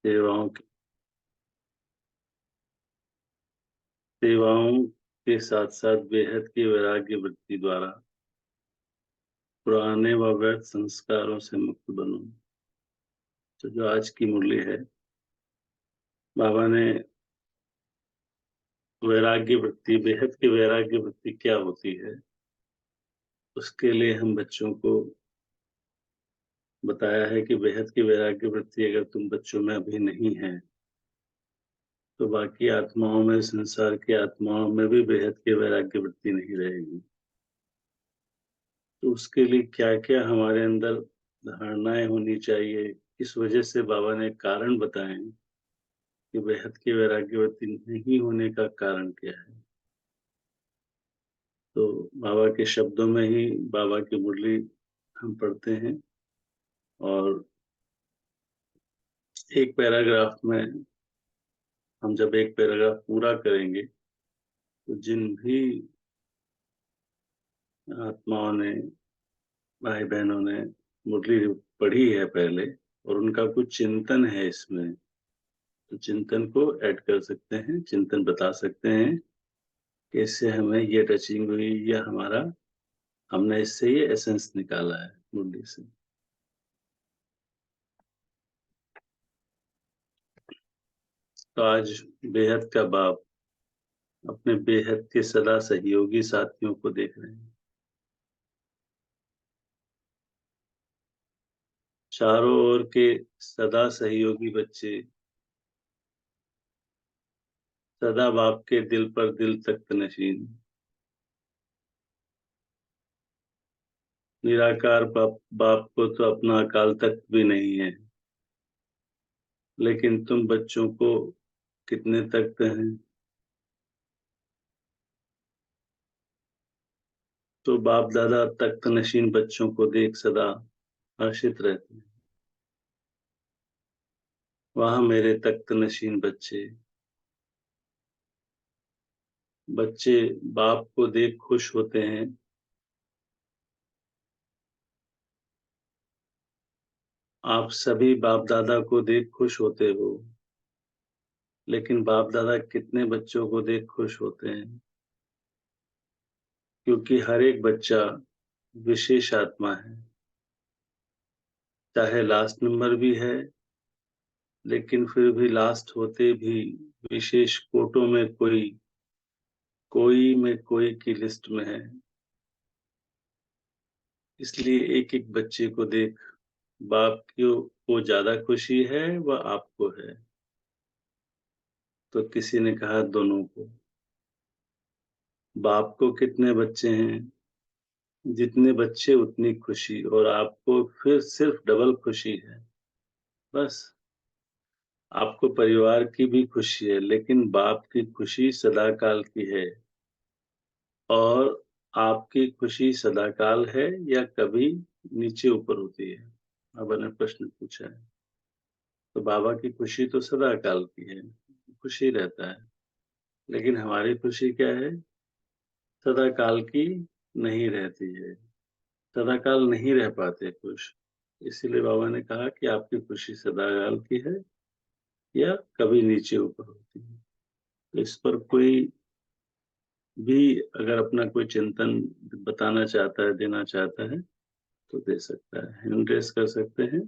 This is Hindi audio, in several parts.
सेवाओं सेवाओं के साथ साथ बेहद की वैराग्य वृत्ति द्वारा पुराने व व्यर्थ संस्कारों से मुक्त बनो। तो जो आज की मुरली है, बाबा ने वैराग्य वृत्ति, बेहद की वैराग्य वृत्ति क्या होती है, उसके लिए हम बच्चों को बताया है कि बेहद की वैराग्य वृत्ति अगर तुम बच्चों में अभी नहीं है, तो बाकी आत्माओं में, संसार की आत्माओं में भी बेहद की वैराग्य वृत्ति नहीं रहेगी। तो उसके लिए क्या क्या हमारे अंदर धारणाएं होनी चाहिए, इस वजह से बाबा ने कारण बताए कि बेहद की वैराग्य वृत्ति नहीं होने का कारण क्या है। तो बाबा के शब्दों में ही बाबा की मुरली हम पढ़ते हैं, और एक पैराग्राफ में हम जब एक पैराग्राफ पूरा करेंगे, तो जिन भी आत्माओं ने, भाई बहनों ने मुरली पढ़ी है पहले, और उनका कुछ चिंतन है इसमें, तो चिंतन को ऐड कर सकते हैं, चिंतन बता सकते हैं कि इससे हमें ये टचिंग हुई, या हमारा, हमने इससे ये एसेंस निकाला है मुरली से। तो आज बेहद का बाप अपने बेहद के सदा सहयोगी साथियों को देख रहे हैं। चारों ओर के सदा सहयोगी बच्चे सदा बाप के दिल पर दिल तख्त नशीन, निराकार बाप को तो अपना अकाल तख्त भी नहीं है, लेकिन तुम बच्चों को कितने तख्त हैं। तो बाप दादा तख्त नशीन बच्चों को देख सदा हर्षित रहते हैं। वहां मेरे तख्त नशीन बच्चे, बच्चे बाप को देख खुश होते हैं। आप सभी बाप दादा को देख खुश होते हो, लेकिन बाप दादा कितने बच्चों को देख खुश होते हैं? क्योंकि हर एक बच्चा विशेष आत्मा है, चाहे लास्ट नंबर भी है, लेकिन फिर भी लास्ट होते भी विशेष कोटों में कोई में कोई की लिस्ट में है। इसलिए एक एक बच्चे को देख बाप को ज्यादा खुशी है व आपको है। तो किसी ने कहा दोनों को। बाप को कितने बच्चे हैं? जितने बच्चे उतनी खुशी, और आपको फिर सिर्फ डबल खुशी है। बस आपको परिवार की भी खुशी है, लेकिन बाप की खुशी सदाकाल की है। और आपकी खुशी सदाकाल है या कभी नीचे ऊपर होती है? बाबा ने प्रश्न पूछा है। तो बाबा की खुशी तो सदाकाल की है, खुशी रहता है, लेकिन हमारी खुशी क्या है? सदाकाल की नहीं रहती है, सदाकाल नहीं रह पाते खुश। इसीलिए बाबा ने कहा कि आपकी खुशी सदाकाल की है या कभी नीचे ऊपर होती है। तो इस पर कोई भी अगर अपना कोई चिंतन बताना चाहता है, देना चाहता है, तो दे सकता है। हैंड रेस कर सकते हैं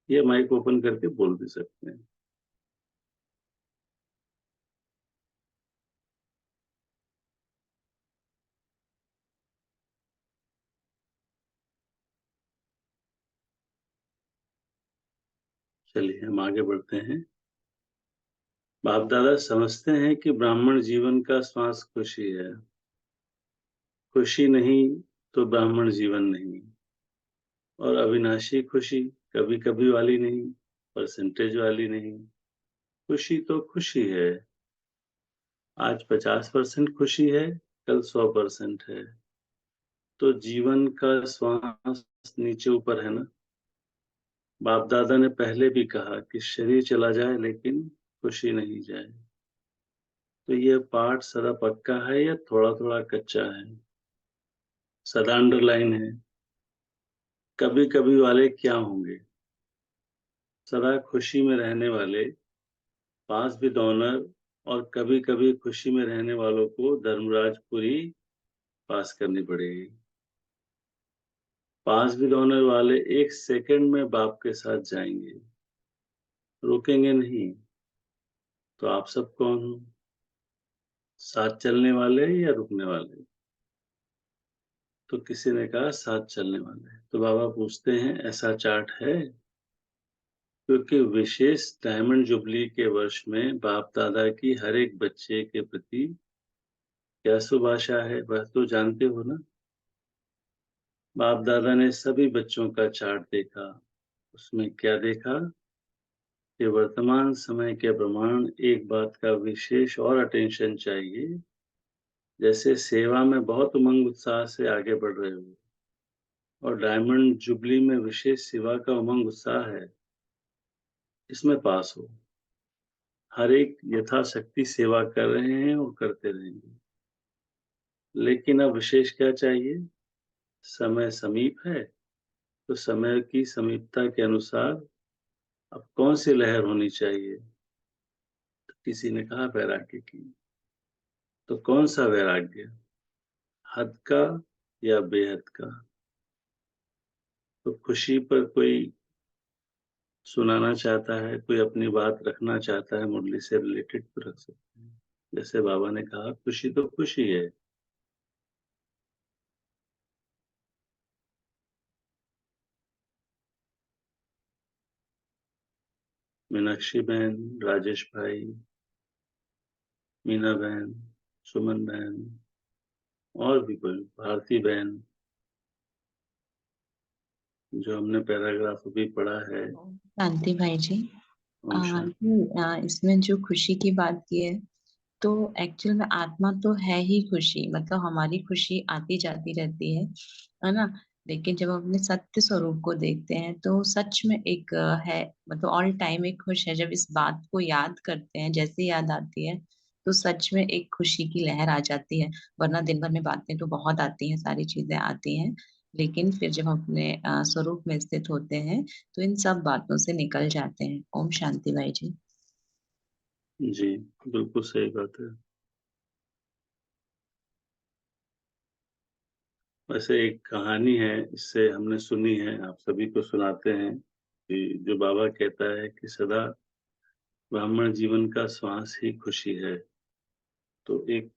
या माइक ओपन करके बोल भी सकते हैं। चलिए हम आगे बढ़ते हैं। बाप दादा समझते हैं कि ब्राह्मण जीवन का श्वास खुशी है। खुशी नहीं तो ब्राह्मण जीवन नहीं। और अविनाशी खुशी कभी कभी वाली नहीं, परसेंटेज वाली नहीं। खुशी तो खुशी है। आज 50% खुशी है, कल 100% है। तो जीवन का श्वास नीचे ऊपर है ना। बाप दादा ने पहले भी कहा कि शरीर चला जाए लेकिन खुशी नहीं जाए। तो ये पाठ सदा पक्का है या थोड़ा थोड़ा कच्चा है? सदा अंडरलाइन है। कभी कभी वाले क्या होंगे? सदा खुशी में रहने वाले पास विद ऑनर और कभी-कभी खुशी में रहने वालों को धर्मराजपुरी पास करनी पड़ेगी। पास विद ऑनर वाले 1 सेकंड में बाप के साथ जाएँगे, रुकेंगे नहीं। तो आप सब कौन हो? साथ चलने वाले या रुकने वाले? तो किसी ने कहा साथ चलने वाले। तो बाबा पूछते हैं ऐसा चार्ट है? क्योंकि विशेष डायमंड जुबली के वर्ष में बाप-दादा की हर एक बच्चे के प्रति क्या शुभ आशा है, वह तो जानते हो ना? बाप-दादा ने सभी बच्चों का चार्ट देखा। उसमें क्या देखा कि वर्तमान समय के प्रमाण एक बात का विशेष और अटेंशन चाहिए, जैसे सेवा में बहुत उमंग उत्साह से आगे बढ़ रहे हो और डायमंड जुबली में विशेष सेवा का उमंग उत्साह है, इसमें पास हो। हर एक यथाशक्ति सेवा कर रहे हैं और करते रहेंगे। लेकिन अब विशेष क्या चाहिए? समय समीप है, तो समय की समीपता के अनुसार अब कौन-सी लहर होनी चाहिए? तो किसी ने कहा वैराग्य की। तो कौन-सा वैराग्य? हद का या बेहद का? तो खुशी पर कोई सुनाना चाहता है, कोई अपनी बात रखना चाहता है मुरली से रिलेटेड तो रख सकते हैं। जैसे बाबा ने कहा खुशी तो खुशी है। मीनाक्षी बहन, राजेश भाई, मीना बहन, सुमन बहन और भी कोई भारती बहन जो हमने पैराग्राफ अभी पढ़ा है। शांति भाई जी। ओम शांति। इसमें जो खुशी की बात की है, तो एक्चुअल में आत्मा तो है ही खुशी, मतलब हमारी खुशी आती जाती रहती है ना। लेकिन जब हम अपने सत्य स्वरूप को देखते हैं तो सच में एक है, मतलब ऑल टाइम एक खुश है। जब इस बात को याद करते हैं, जैसे याद आती है तो सच में एक खुशी की लहर आ जाती है। वरना दिन भर में बातें तो बहुत आती हैं, सारी चीजें आती हैं, लेकिन फिर जब हम अपने स्वरूप में स्थित होते हैं तो इन सब बातों से निकल जाते हैं। ओम शांति भाई जी। जी, बिल्कुल सही बात है। वैसे एक कहानी है, इससे हमने सुनी है, आप सभी को सुनाते हैं कि जो बाबा कहता है कि सदा ब्राह्मण जीवन का श्वास ही खुशी है। तो एक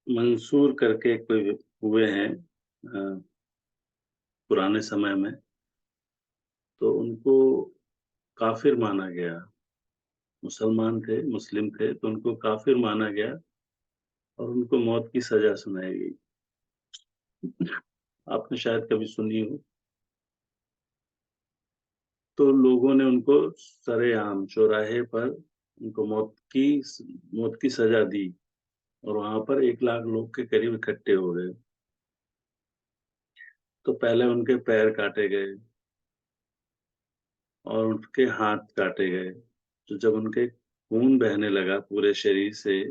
मंसूर करके कोई हुए हैं पुराने समय में, तो उनको काफिर माना गया। मुसलमान थे, मुस्लिम थे, तो उनको काफिर माना गया और उनको मौत की सजा सुनाई गई। आपने शायद कभी सुनी हो। तो लोगों ने उनको सरेआम चौराहे पर उनको मौत की सजा दी और वहां पर 1 लाख लोग के करीब इकट्ठे हो गए। तो पहले उनके पैर काटे गए और उनके हाथ काटे गए। तो जब उनके खून बहने लगा पूरे शरीर से,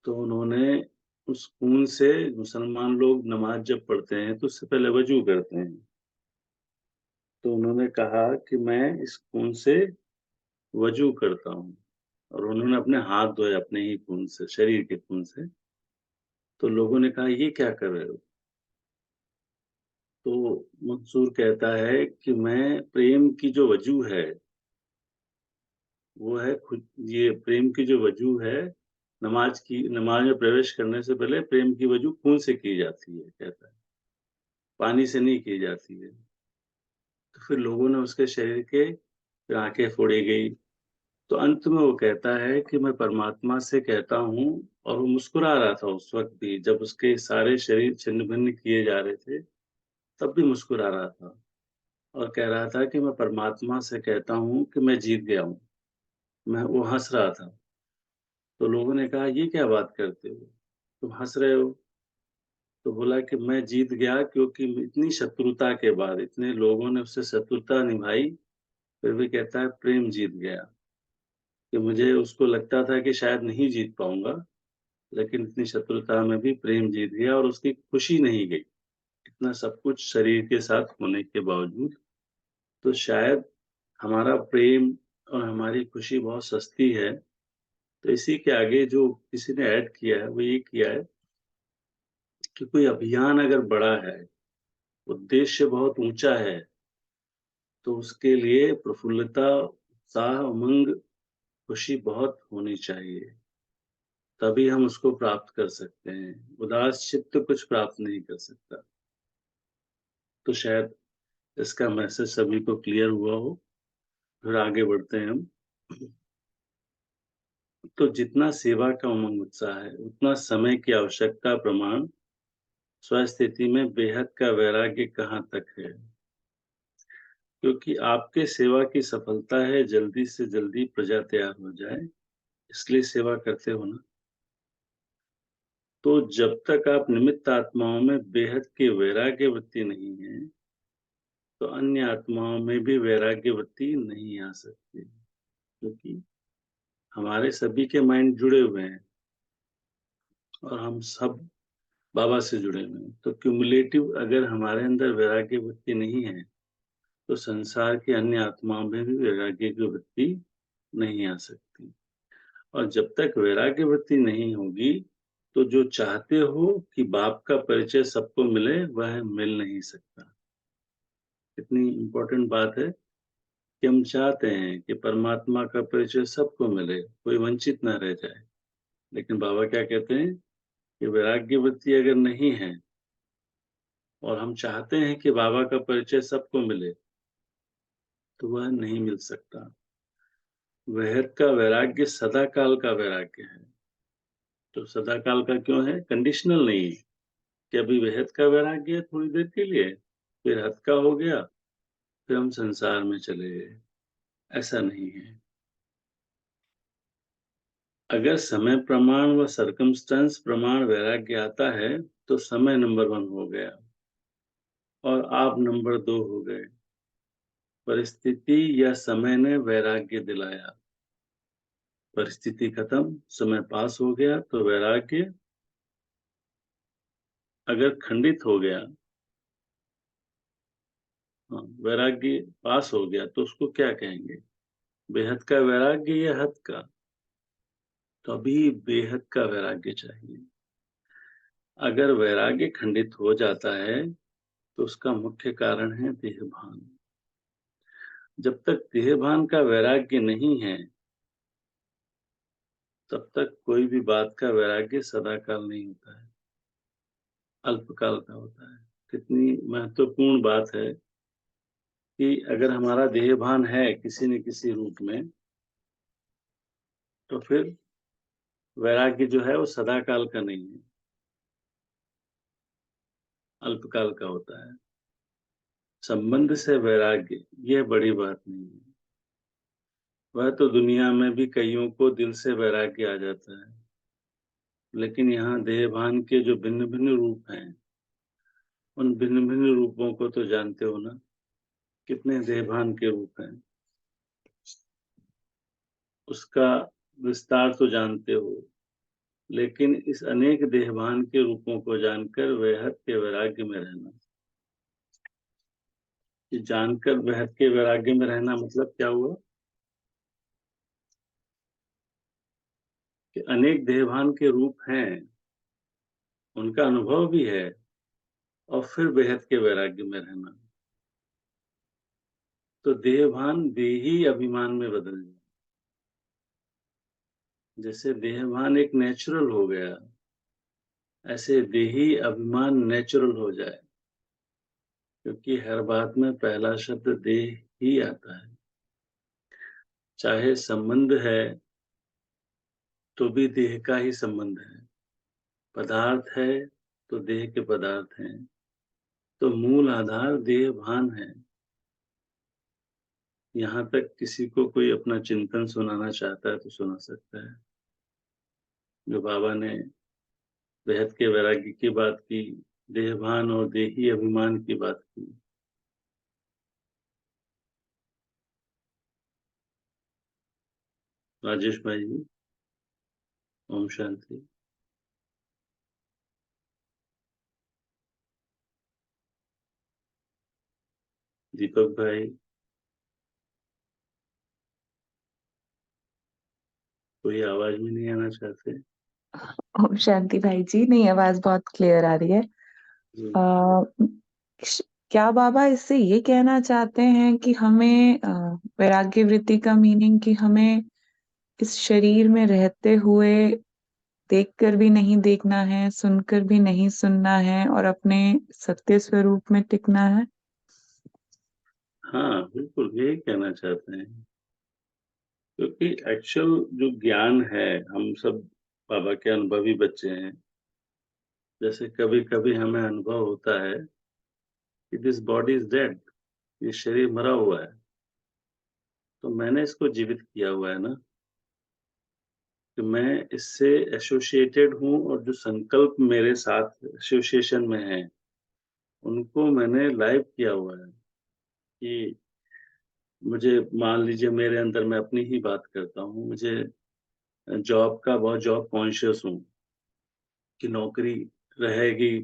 तो उन्होंने उस खून से, मुसलमान लोग नमाज जब पढ़ते हैं तो उससे पहले वजू करते हैं। तो उन्होंने कहा कि मैं इस खून से वजू करता हूँ और उन्होंने अपने हाथ धोए अपने ही खून से, शरीर के खून से। तो लोगों ने कहा ये क्या कर रहे हो? तो मंसूर कहता है कि मैं प्रेम की जो वजू है, वो है खुद। ये प्रेम की जो वजू है, नमाज में प्रवेश करने से पहले प्रेम की वजू खून से की जाती है, कहता है, पानी से नहीं की जाती है। तो फिर लोगों ने उसके शरीर के फिर आंखें फोड़ी गई। तो अंत में वो कहता है कि मैं परमात्मा से कहता हूँ, और वो मुस्कुरा रहा था उस वक़्त भी जब उसके सारे शरीर छिन्न-भिन्न किए जा रहे थे, तब भी मुस्कुरा रहा था और कह रहा था कि मैं परमात्मा से कहता हूँ कि मैं जीत गया हूँ। वो हँस रहा था। तो लोगों ने कहा ये क्या बात करते हो? तुम हँस रहे हो? तो बोला कि मैं जीत गया क्योंकि इतनी शत्रुता के बाद, इतने लोगों ने उससे शत्रुता निभाई, फिर भी कहता है प्रेम जीत गया। कि मुझे उसको लगता था कि शायद नहीं जीत पाऊँगा, लेकिन इतनी शत्रुता में भी प्रेम जीत गया और उसकी खुशी नहीं गई। इतना सब कुछ शरीर के साथ होने के बावजूद। तो शायद हमारा प्रेम और हमारी खुशी बहुत सस्ती है। तो इसी के आगे जो किसी ने ऐड किया है वो ये किया है कि कोई अभियान अगर बड़ा है, उद्देश्य बहुत ऊंचा है, तो उसके लिए प्रफुल्लता, उत्साह, उमंग, खुशी बहुत होनी चाहिए। तभी हम उसको प्राप्त कर सकते हैं। उदास चित्त कुछ प्राप्त नहीं कर सकता। तो शायद इसका मैसेज सभी को क्लियर हुआ हो। फिर आगे बढ़ते हैं हम। तो जितना सेवा का उमंग उत्साह है, उतना समय की आवश्यकता प्रमाण स्वस्थिति में बेहद का वैराग्य कहाँ तक है। क्योंकि आपके सेवा की सफलता है जल्दी से जल्दी प्रजा तैयार हो जाए, इसलिए सेवा करते हो ना। तो जब तक आप निमित्त आत्माओं में बेहद की वैराग्य वृत्ति नहीं है, तो अन्य आत्माओं में भी वैराग्य वृत्ति नहीं आ सकती। क्योंकि हमारे सभी के माइंड जुड़े हुए हैं और हम सब बाबा से जुड़े हुए हैं। तो क्यूमुलेटिव अगर हमारे अंदर वैराग्य वृत्ति नहीं है, तो संसार की अन्य आत्माओं में भी वैराग्य की वृत्ति नहीं आ सकती। और जब तक वैराग्य वृत्ति नहीं होगी, तो जो चाहते हो कि बाप का परिचय सबको मिले, वह मिल नहीं सकता। कितनी इम्पोर्टेंट बात है कि हम चाहते हैं कि परमात्मा का परिचय सबको मिले, कोई वंचित ना रह जाए। लेकिन बाबा क्या कहते हैं कि वैराग्य वृत्ति अगर नहीं है और हम चाहते हैं कि बाबा का परिचय सबको मिले, तो वह नहीं मिल सकता। वहद का वैराग्य सदा काल का वैराग्य है। तो सदा काल का क्यों है? कंडीशनल नहीं है कि अभी वहद का वैराग्य है थोड़ी देर के लिए, फिर हद का हो गया, फिर हम संसार में चले गए। ऐसा नहीं है। अगर समय प्रमाण व सरकमस्टेंस प्रमाण वैराग्य आता है, तो समय नंबर 1 हो गया और आप नंबर 2 हो गए। परिस्थिति या समय ने वैराग्य दिलाया, परिस्थिति खत्म, समय पास हो गया, तो वैराग्य अगर खंडित हो गया, हाँ, वैराग्य पास हो गया, तो उसको क्या कहेंगे? बेहद का वैराग्य या हद का? तो अभी बेहद का वैराग्य चाहिए। अगर वैराग्य खंडित हो जाता है, तो उसका मुख्य कारण है देहभान। जब तक देहभान का वैराग्य नहीं है, तब तक कोई भी बात का वैराग्य सदाकाल नहीं होता है, अल्पकाल का होता है। कितनी महत्वपूर्ण बात है कि अगर हमारा देहभान है किसी न किसी रूप में, तो फिर वैराग्य जो है वो सदाकाल का नहीं है, अल्पकाल का होता है। संबंध से वैराग्य, यह बड़ी बात नहीं है। वह तो दुनिया में भी कईयों को दिल से वैराग्य आ जाता है। लेकिन यहाँ देहभान के जो भिन्न भिन्न रूप हैं, उन भिन्न भिन्न रूपों को तो जानते हो ना। कितने देहभान के रूप हैं, उसका विस्तार तो जानते हो। लेकिन इस अनेक देहभान के रूपों को जानकर बेहद के वैराग्य में रहना, कि जानकर बेहद के वैराग्य में रहना मतलब क्या हुआ? कि अनेक देहभान के रूप हैं, उनका अनुभव भी है, और फिर बेहद के वैराग्य में रहना। तो देहभान देही अभिमान में बदल जाए। जैसे देहभान एक नेचुरल हो गया, ऐसे देही अभिमान नेचुरल हो जाए। क्योंकि हर बात में पहला शब्द देह ही आता है। चाहे संबंध है, तो भी देह का ही संबंध है। पदार्थ है, तो देह के पदार्थ हैं। तो मूल आधार देह भान है। यहाँ तक किसी को कोई अपना चिंतन सुनाना चाहता है तो सुना सकता है। जो बाबा ने बेहद के वैराग्य की बात की, देहभान और देही अभिमान की बात की। राजेश भाई जी, ओम शांति। दीपक भाई, कोई आवाज में नहीं आना चाहते? ओम शांति भाई जी, नहीं आवाज बहुत क्लियर आ रही है। जी। आ, क्या बाबा इससे ये कहना चाहते हैं कि हमें वैराग्य वृत्ति का मीनिंग कि हमें इस शरीर में रहते हुए देखकर भी नहीं देखना है, सुनकर भी नहीं सुनना है और अपने सत्य स्वरूप में टिकना है? हाँ, बिल्कुल यही कहना चाहते हैं, क्योंकि एक्चुअल जो ज्ञान है, हम सब बाबा के अनुभवी बच्चे हैं। जैसे कभी-कभी हमें अनुभव होता है कि दिस बॉडी इज़ डेड, ये शरीर मरा हुआ है। तो मैंने इसको जीवित किया हुआ है ना, कि मैं इससे एसोसिएटेड हूँ और जो संकल्प मेरे साथ एसोसिएशन में हैं, उनको मैंने लाइव किया हुआ है कि मुझे मान लीजिए मेरे अंदर मैं अपनी ही बात करता हूँ, मुझे जॉब का बहुत जॉब कॉन्शियस हूँ कि नौकरी रहेगी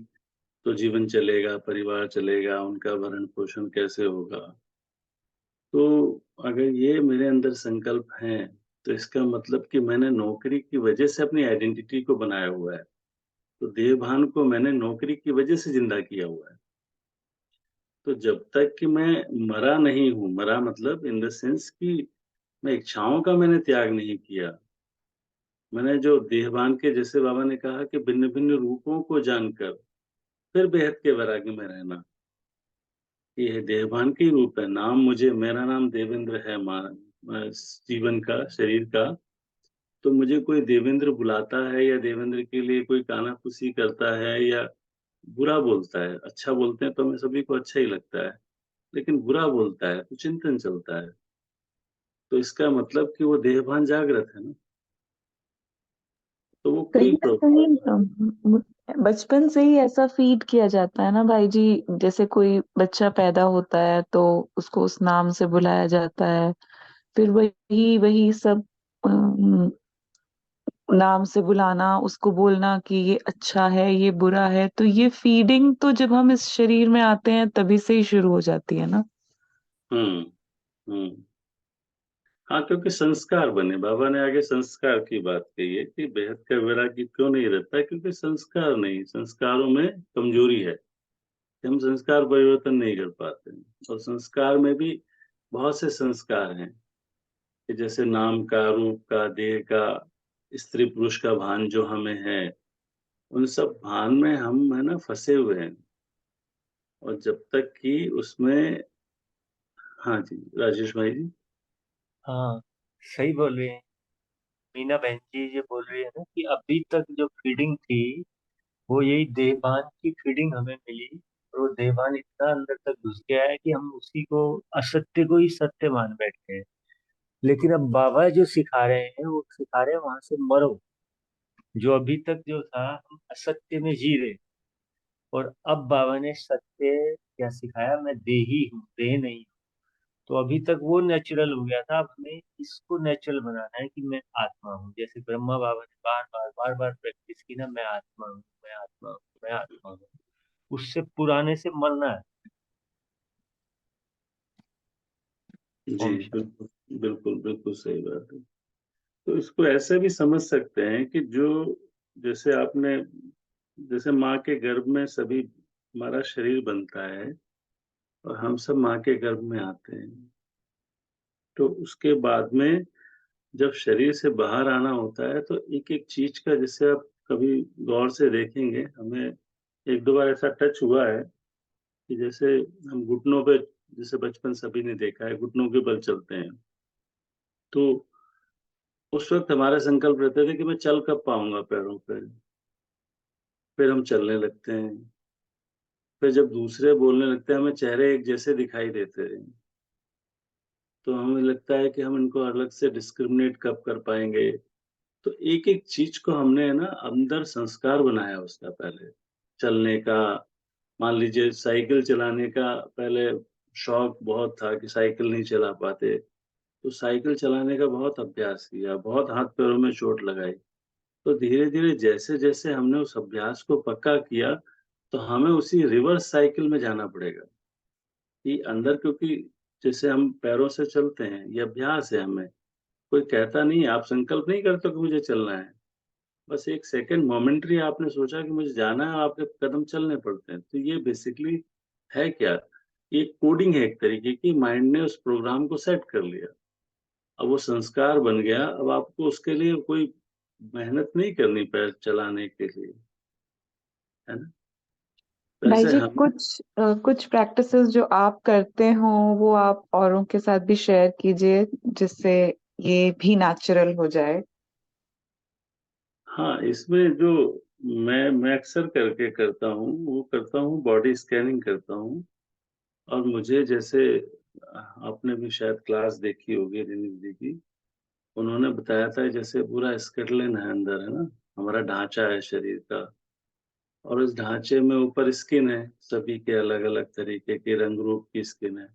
तो जीवन चलेगा, परिवार चलेगा, उनका भरण-पोषण कैसे होगा। तो अगर ये मेरे अंदर संकल्प हैं, तो इसका मतलब कि मैंने नौकरी की वजह से अपनी आइडेंटिटी को बनाया हुआ है। तो देह-भान को मैंने नौकरी की वजह से ज़िंदा किया हुआ है। तो जब तक कि मैं मरा नहीं हूँ, मरा मतलब इन द सेंस कि मैं इच्छाओं का मैंने त्याग नहीं किया। मैंने जो देह-भान के जैसे बाबा ने कहा कि भिन्न-भिन्न रूपों को जानकर फिर बेहद के वैराग्य में रहना। ये देहभान के ही रूप है। नाम मुझे मेरा नाम देवेंद्र है जीवन का, शरीर का। तो मुझे कोई देवेंद्र बुलाता है या देवेंद्र के लिए कोई काना-फूसी करता है या बुरा बोलता है। अच्छा बोलते हैं तो हमें सभी को अच्छा ही लगता है, लेकिन बुरा बोलता है तो चिंतन चलता है। तो इसका मतलब कि वो देहभान जागृत है ना, तो वो कहीं कोई ना प्रॉब्लम कहीं नहीं है। बचपन से ही ऐसा फीड किया जाता है ना भाई जी। जैसे कोई बच्चा पैदा होता है तो उसको उस नाम से बुलाया जाता है, फिर वही वही सब नाम से बुलाना, उसको बोलना कि ये अच्छा है ये बुरा है, तो ये फीडिंग तो जब हम इस शरीर में आते हैं तभी से ही शुरू हो जाती है ना। हुँ, हुँ। हाँ, क्योंकि संस्कार बने, बाबा ने आगे संस्कार की बात कही है कि बेहद का वैराग्य क्यों नहीं रहता है, क्योंकि संस्कार नहीं, संस्कारों में कमजोरी है, कि हम संस्कार परिवर्तन नहीं कर पाते हैं। और संस्कार में भी बहुत से संस्कार हैं, कि जैसे नाम का, रूप का, देह का, स्त्री-पुरुष का भान जो हमें है, उन सब भान में हम है ना फँसे हुए हैं। और जब तक कि उसमें हाँ जी, राजेश भाई जी। हाँ, सही बोल रहे हैं। मीना बहन जी ये बोल रही है ना कि अभी तक जो फीडिंग थी वो यही देहभान की फीडिंग हमें मिली, और वो देहभान इतना अंदर तक घुस गया है कि हम उसी को, असत्य को ही सत्य मान बैठे हैं। लेकिन अब बाबा जो सिखा रहे हैं वो सिखा रहे हैं वहां से मरो। जो अभी तक जो था हम असत्य में जी रहे, और अब बाबा ने सत्य क्या सिखाया, मैं देही हूँ, देह नहीं हूँ। तो अभी तक वो नेचुरल हो गया था, अब हमें इसको नेचुरल बनाना है कि मैं आत्मा हूँ। जैसे ब्रह्मा बाबा ने बार बार बार बार प्रैक्टिस की ना, मैं आत्मा हूँ, मैं आत्मा हूँ, मैं आत्मा हूँ। उससे पुराने से मरना है। जी, ओम शांति। बिल्कुल, बिल्कुल, बिल्कुल सही बात है। तो इसको ऐसे भी समझ सकते हैं कि जो जैसे आपने जैसे माँ के गर्भ में सभी हमारा शरीर बनता है और हम सब माँ के गर्भ में आते हैं। तो उसके बाद में जब शरीर से बाहर आना होता है तो एक-एक चीज़ का जैसे आप कभी गौर से देखेंगे, हमें 1-2 बार ऐसा टच हुआ है कि जैसे हम घुटनों पे जैसे बचपन सभी ने देखा है, घुटनों के बल चलते हैं। तो उस वक़्त हमारे संकल्प रहते थे कि मैं चल कब पाऊँगा पैरों पे, फिर हम चलने लगते हैं। फिर जब दूसरे बोलने लगते हैं, हमें चेहरे एक जैसे दिखाई देते हैं, तो हमें लगता है कि हम इनको अलग से डिस्क्रिमिनेट कब कर पाएँगे। तो एक-एक चीज़ को हमने है ना अंदर संस्कार बनाया उसका पहले। चलने का, मान लीजिए साइकिल चलाने का पहले शौक बहुत था कि साइकिल नहीं चला पाते, तो साइकिल चलाने का बहुत अभ्यास किया, बहुत हाथ-पैरों में चोट लगाई। तो धीरे-धीरे जैसे-जैसे हमने उस अभ्यास को पक्का किया, तो हमें उसी रिवर्स साइकिल में जाना पड़ेगा, कि अंदर क्योंकि जैसे हम पैरों से चलते हैं, ये अभ्यास है हमें, कोई कहता नहीं, आप संकल्प नहीं करते हो कि मुझे चलना है। बस एक सेकंड मोमेंटरी आपने सोचा कि मुझे जाना है और आपके कदम चलने पड़ते हैं। तो ये बेसिकली है क्या? ये कोडिंग है एक तरीके की, माइंड ने उस प्रोग्राम को सेट कर लिया। अब वो संस्कार बन गया, अब आपको उसके लिए कोई मेहनत नहीं करनी पैर चलाने के लिए, है ना? तो भाई ऐसे जी, हम कुछ प्रैक्टिसेस जो आप करते हो वो आप औरों के साथ भी शेयर कीजिए, जिससे ये भी नेचुरल हो जाए। हाँ, इसमें जो मैं अक्सर करके करता हूँ, वो करता हूँ बॉडी स्कैनिंग करता हूँ। और मुझे जैसे आपने भी शायद क्लास देखी होगी रिनीत जी की, उन्होंने बताया था जैसे पूरा स्केलेटन है अंदर, है ना? हमारा ढांचा है शरीर का, और इस ढांचे में ऊपर स्किन है, सभी के अलग-अलग तरीके के रंग रूप की स्किन है।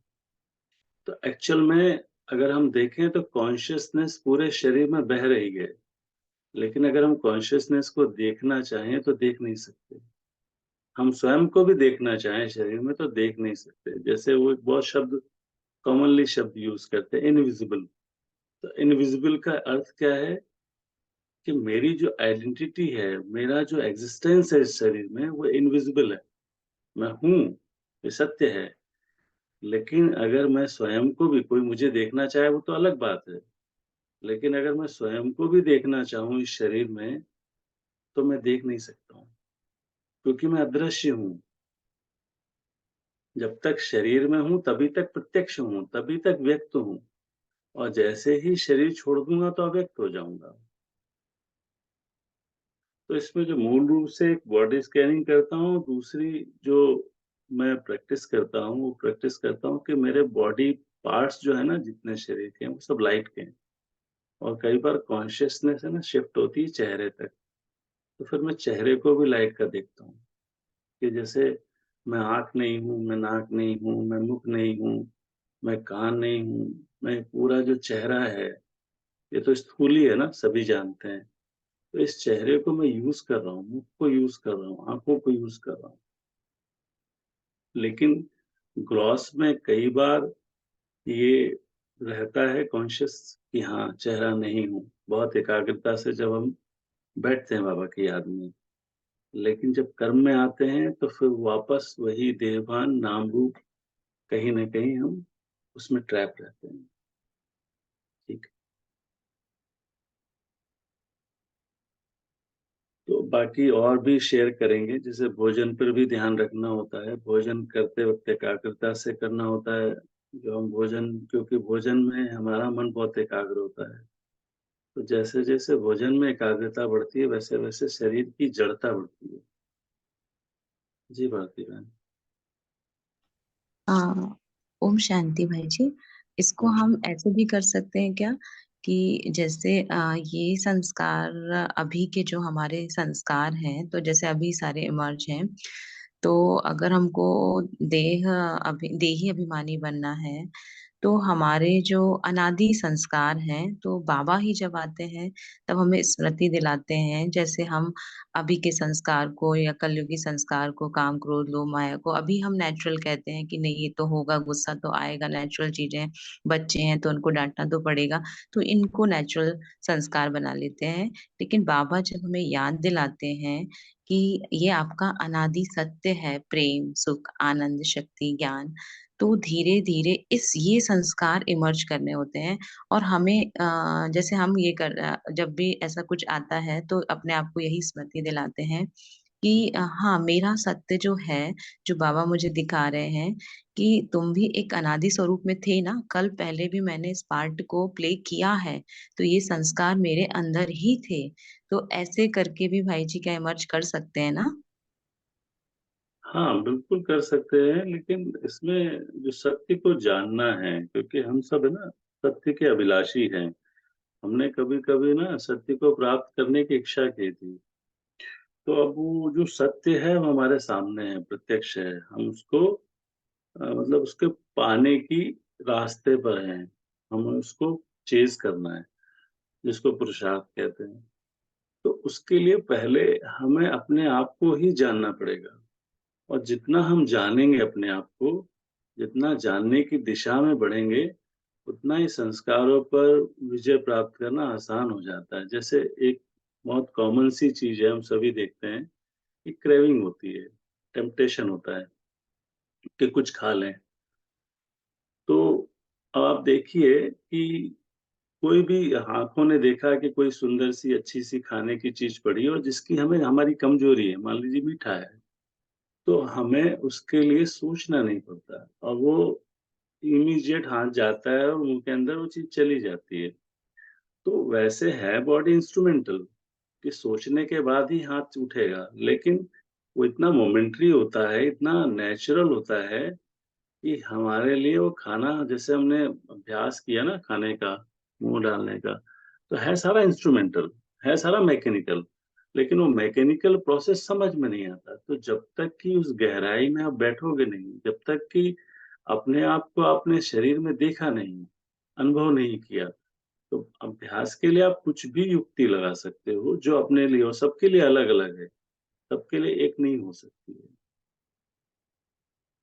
तो एक्चुअल में अगर हम देखें तो कॉन्शसनेस पूरे शरीर में बह रही है, लेकिन अगर हम कॉन्शसनेस को देखना चाहें तो देख नहीं सकते। हम स्वयं को भी देखना चाहें शरीर में तो देख नहीं सकते। जैसे वो एक बहुत शब्द कॉमनली शब्द यूज़ करते हैं, इनविजिबल। तो इनविजिबल का अर्थ क्या है कि मेरी जो आइडेंटिटी है, मेरा जो एक्जिस्टेंस है इस शरीर में, वो इनविजिबल है। मैं हूँ, ये सत्य है। लेकिन अगर मैं स्वयं को भी कोई मुझे देखना चाहे वो तो अलग बात है। लेकिन अगर मैं स्वयं को भी देखना चाहूँ इस शरीर में, तो मैं देख नहीं सकता हूँ, क्योंकि मैं अदृश्य हूँ। जब तक शरीर में हूँ तभी तक प्रत्यक्ष हूँ, तभी तक व्यक्त हूँ, और जैसे ही शरीर छोड़ दूँगा तो अव्यक्त हो जाऊँगा। तो इसमें जो मूल रूप से एक बॉडी स्कैनिंग करता हूँ, दूसरी जो मैं प्रैक्टिस करता हूँ, वो प्रैक्टिस करता हूँ कि मेरे बॉडी पार्ट्स जो है ना जितने शरीर के हैं, वो सब लाइट के हैं। और कई बार कॉन्शसनेस है ना शिफ्ट होती है चेहरे तक, तो फिर मैं चेहरे को भी लाइट का देखता हूँ, कि जैसे मैं आँख नहीं हूँ, मैं नाक नहीं हूँ, मैं मुख नहीं हूँ, मैं कान नहीं हूँ, मैं पूरा जो चेहरा है, ये तो स्थूल ही है ना, सभी जानते हैं। तो इस चेहरे को मैं यूज़ कर रहा हूँ, मुख को यूज़ कर रहा हूँ, आँखों को यूज़ कर रहा हूँ। लेकिन ग्रॉस में कई बार ये रहता है कॉन्शियस कि हाँ, चेहरा नहीं हूँ। बहुत एकाग्रता से जब हम बैठते हैं बाबा की याद में। लेकिन जब कर्म में आते हैं तो फिर वापस वही देहभान, नाम रूप, कहीं न कहीं हम उसमें ट्रैप रहते हैं। ठीक है। तो बाकी और भी शेयर करेंगे, जैसे भोजन पर भी ध्यान रखना होता है। भोजन करते वक़्त एकाग्रता से करना होता है। जो हम भोजन क्योंकि भोजन में हमारा मन बहुत एकाग्र होता है। तो जैसे-जैसे भोजन में एकाग्रता बढ़ती है, वैसे-वैसे शरीर की जड़ता बढ़ती है। जी, भारती बहन। आ, ओम शांति भाई जी। इसको ओम हम शांति। ऐसे भी कर सकते हैं क्या कि जैसे ये संस्कार अभी के जो हमारे संस्कार हैं, तो जैसे अभी सारे इमर्ज हैं, तो अगर हमको देही अभिमानी बनना है, तो हमारे जो अनादि संस्कार हैं, तो बाबा ही जब आते हैं तब हमें स्मृति दिलाते हैं। जैसे हम अभी के संस्कार को या कलयुगी संस्कार को, काम क्रोध लोभ माया को, अभी हम नेचुरल कहते हैं कि नहीं ये तो होगा, गुस्सा तो आएगा, नेचुरल चीजें, बच्चे हैं तो उनको डांटना तो पड़ेगा, तो इनको नेचुरल संस्कार बना लेते हैं। लेकिन बाबा जब हमें याद दिलाते हैं कि ये आपका अनादि सत्य है, प्रेम सुख आनंद शक्ति ज्ञान, तो धीरे धीरे इस ये संस्कार इमर्ज करने होते हैं। और हमें जैसे हम जब भी ऐसा कुछ आता है तो अपने आप को यही स्मृति दिलाते हैं कि हाँ, मेरा सत्य जो है, जो बाबा मुझे दिखा रहे हैं कि तुम भी एक अनादि स्वरूप में थे ना, कल पहले भी मैंने इस पार्ट को प्ले किया है, तो ये संस्कार मेरे अंदर ही थे। तो ऐसे करके भी भाई जी क्या इमर्ज कर सकते हैं ना? हाँ, बिल्कुल कर सकते हैं, लेकिन इसमें जो सत्य को जानना है, क्योंकि हम सब है ना, सत्य के अभिलाषी हैं। हमने कभी-कभी ना सत्य को प्राप्त करने की इच्छा की थी। तो अब वो जो सत्य है वो हमारे सामने है, प्रत्यक्ष है। हम उसको मतलब उसके पाने की रास्ते पर हैं। हमें उसको चेज़ करना है, जिसको पुरुषार्थ कहते हैं। तो उसके लिए पहले हमें अपने आप को ही जानना पड़ेगा, और जितना हम जानेंगे अपने आप को, जितना जानने की दिशा में बढ़ेंगे, उतना ही संस्कारों पर विजय प्राप्त करना आसान हो जाता है। जैसे एक बहुत कॉमन सी चीज़ है, हम सभी देखते हैं कि क्रेविंग होती है, टेम्पटेशन होता है कि कुछ खा लें। तो अब आप देखिए कि कोई भी आँखों ने देखा कि कोई सुंदर सी, अच्छी सी खाने की चीज़ पड़ी और जिसकी हमें हमारी कमज़ोरी है, मान लीजिए मीठा है, तो हमें उसके लिए सोचना नहीं पड़ता और वो इमीडिएट हाथ जाता है और मुँह के अंदर वो चीज़ चली जाती है। तो वैसे है बॉडी इंस्ट्रूमेंटल कि सोचने के बाद ही हाथ उठेगा, लेकिन वो इतना मोमेंटरी होता है, इतना नेचुरल होता है कि हमारे लिए वो खाना जैसे हमने अभ्यास किया ना खाने का, मुँह डालने का, तो है सारा इंस्ट्रूमेंटल, है सारा मैकेनिकल, लेकिन वो मैकेनिकल प्रोसेस समझ में नहीं आता। तो जब तक कि उस गहराई में आप बैठोगे नहीं, जब तक कि अपने आप को आपने शरीर में देखा नहीं, अनुभव नहीं किया, तो अभ्यास के लिए आप कुछ भी युक्ति लगा सकते हो, जो अपने लिए और सबके लिए अलग-अलग है, सबके लिए एक नहीं हो सकती है।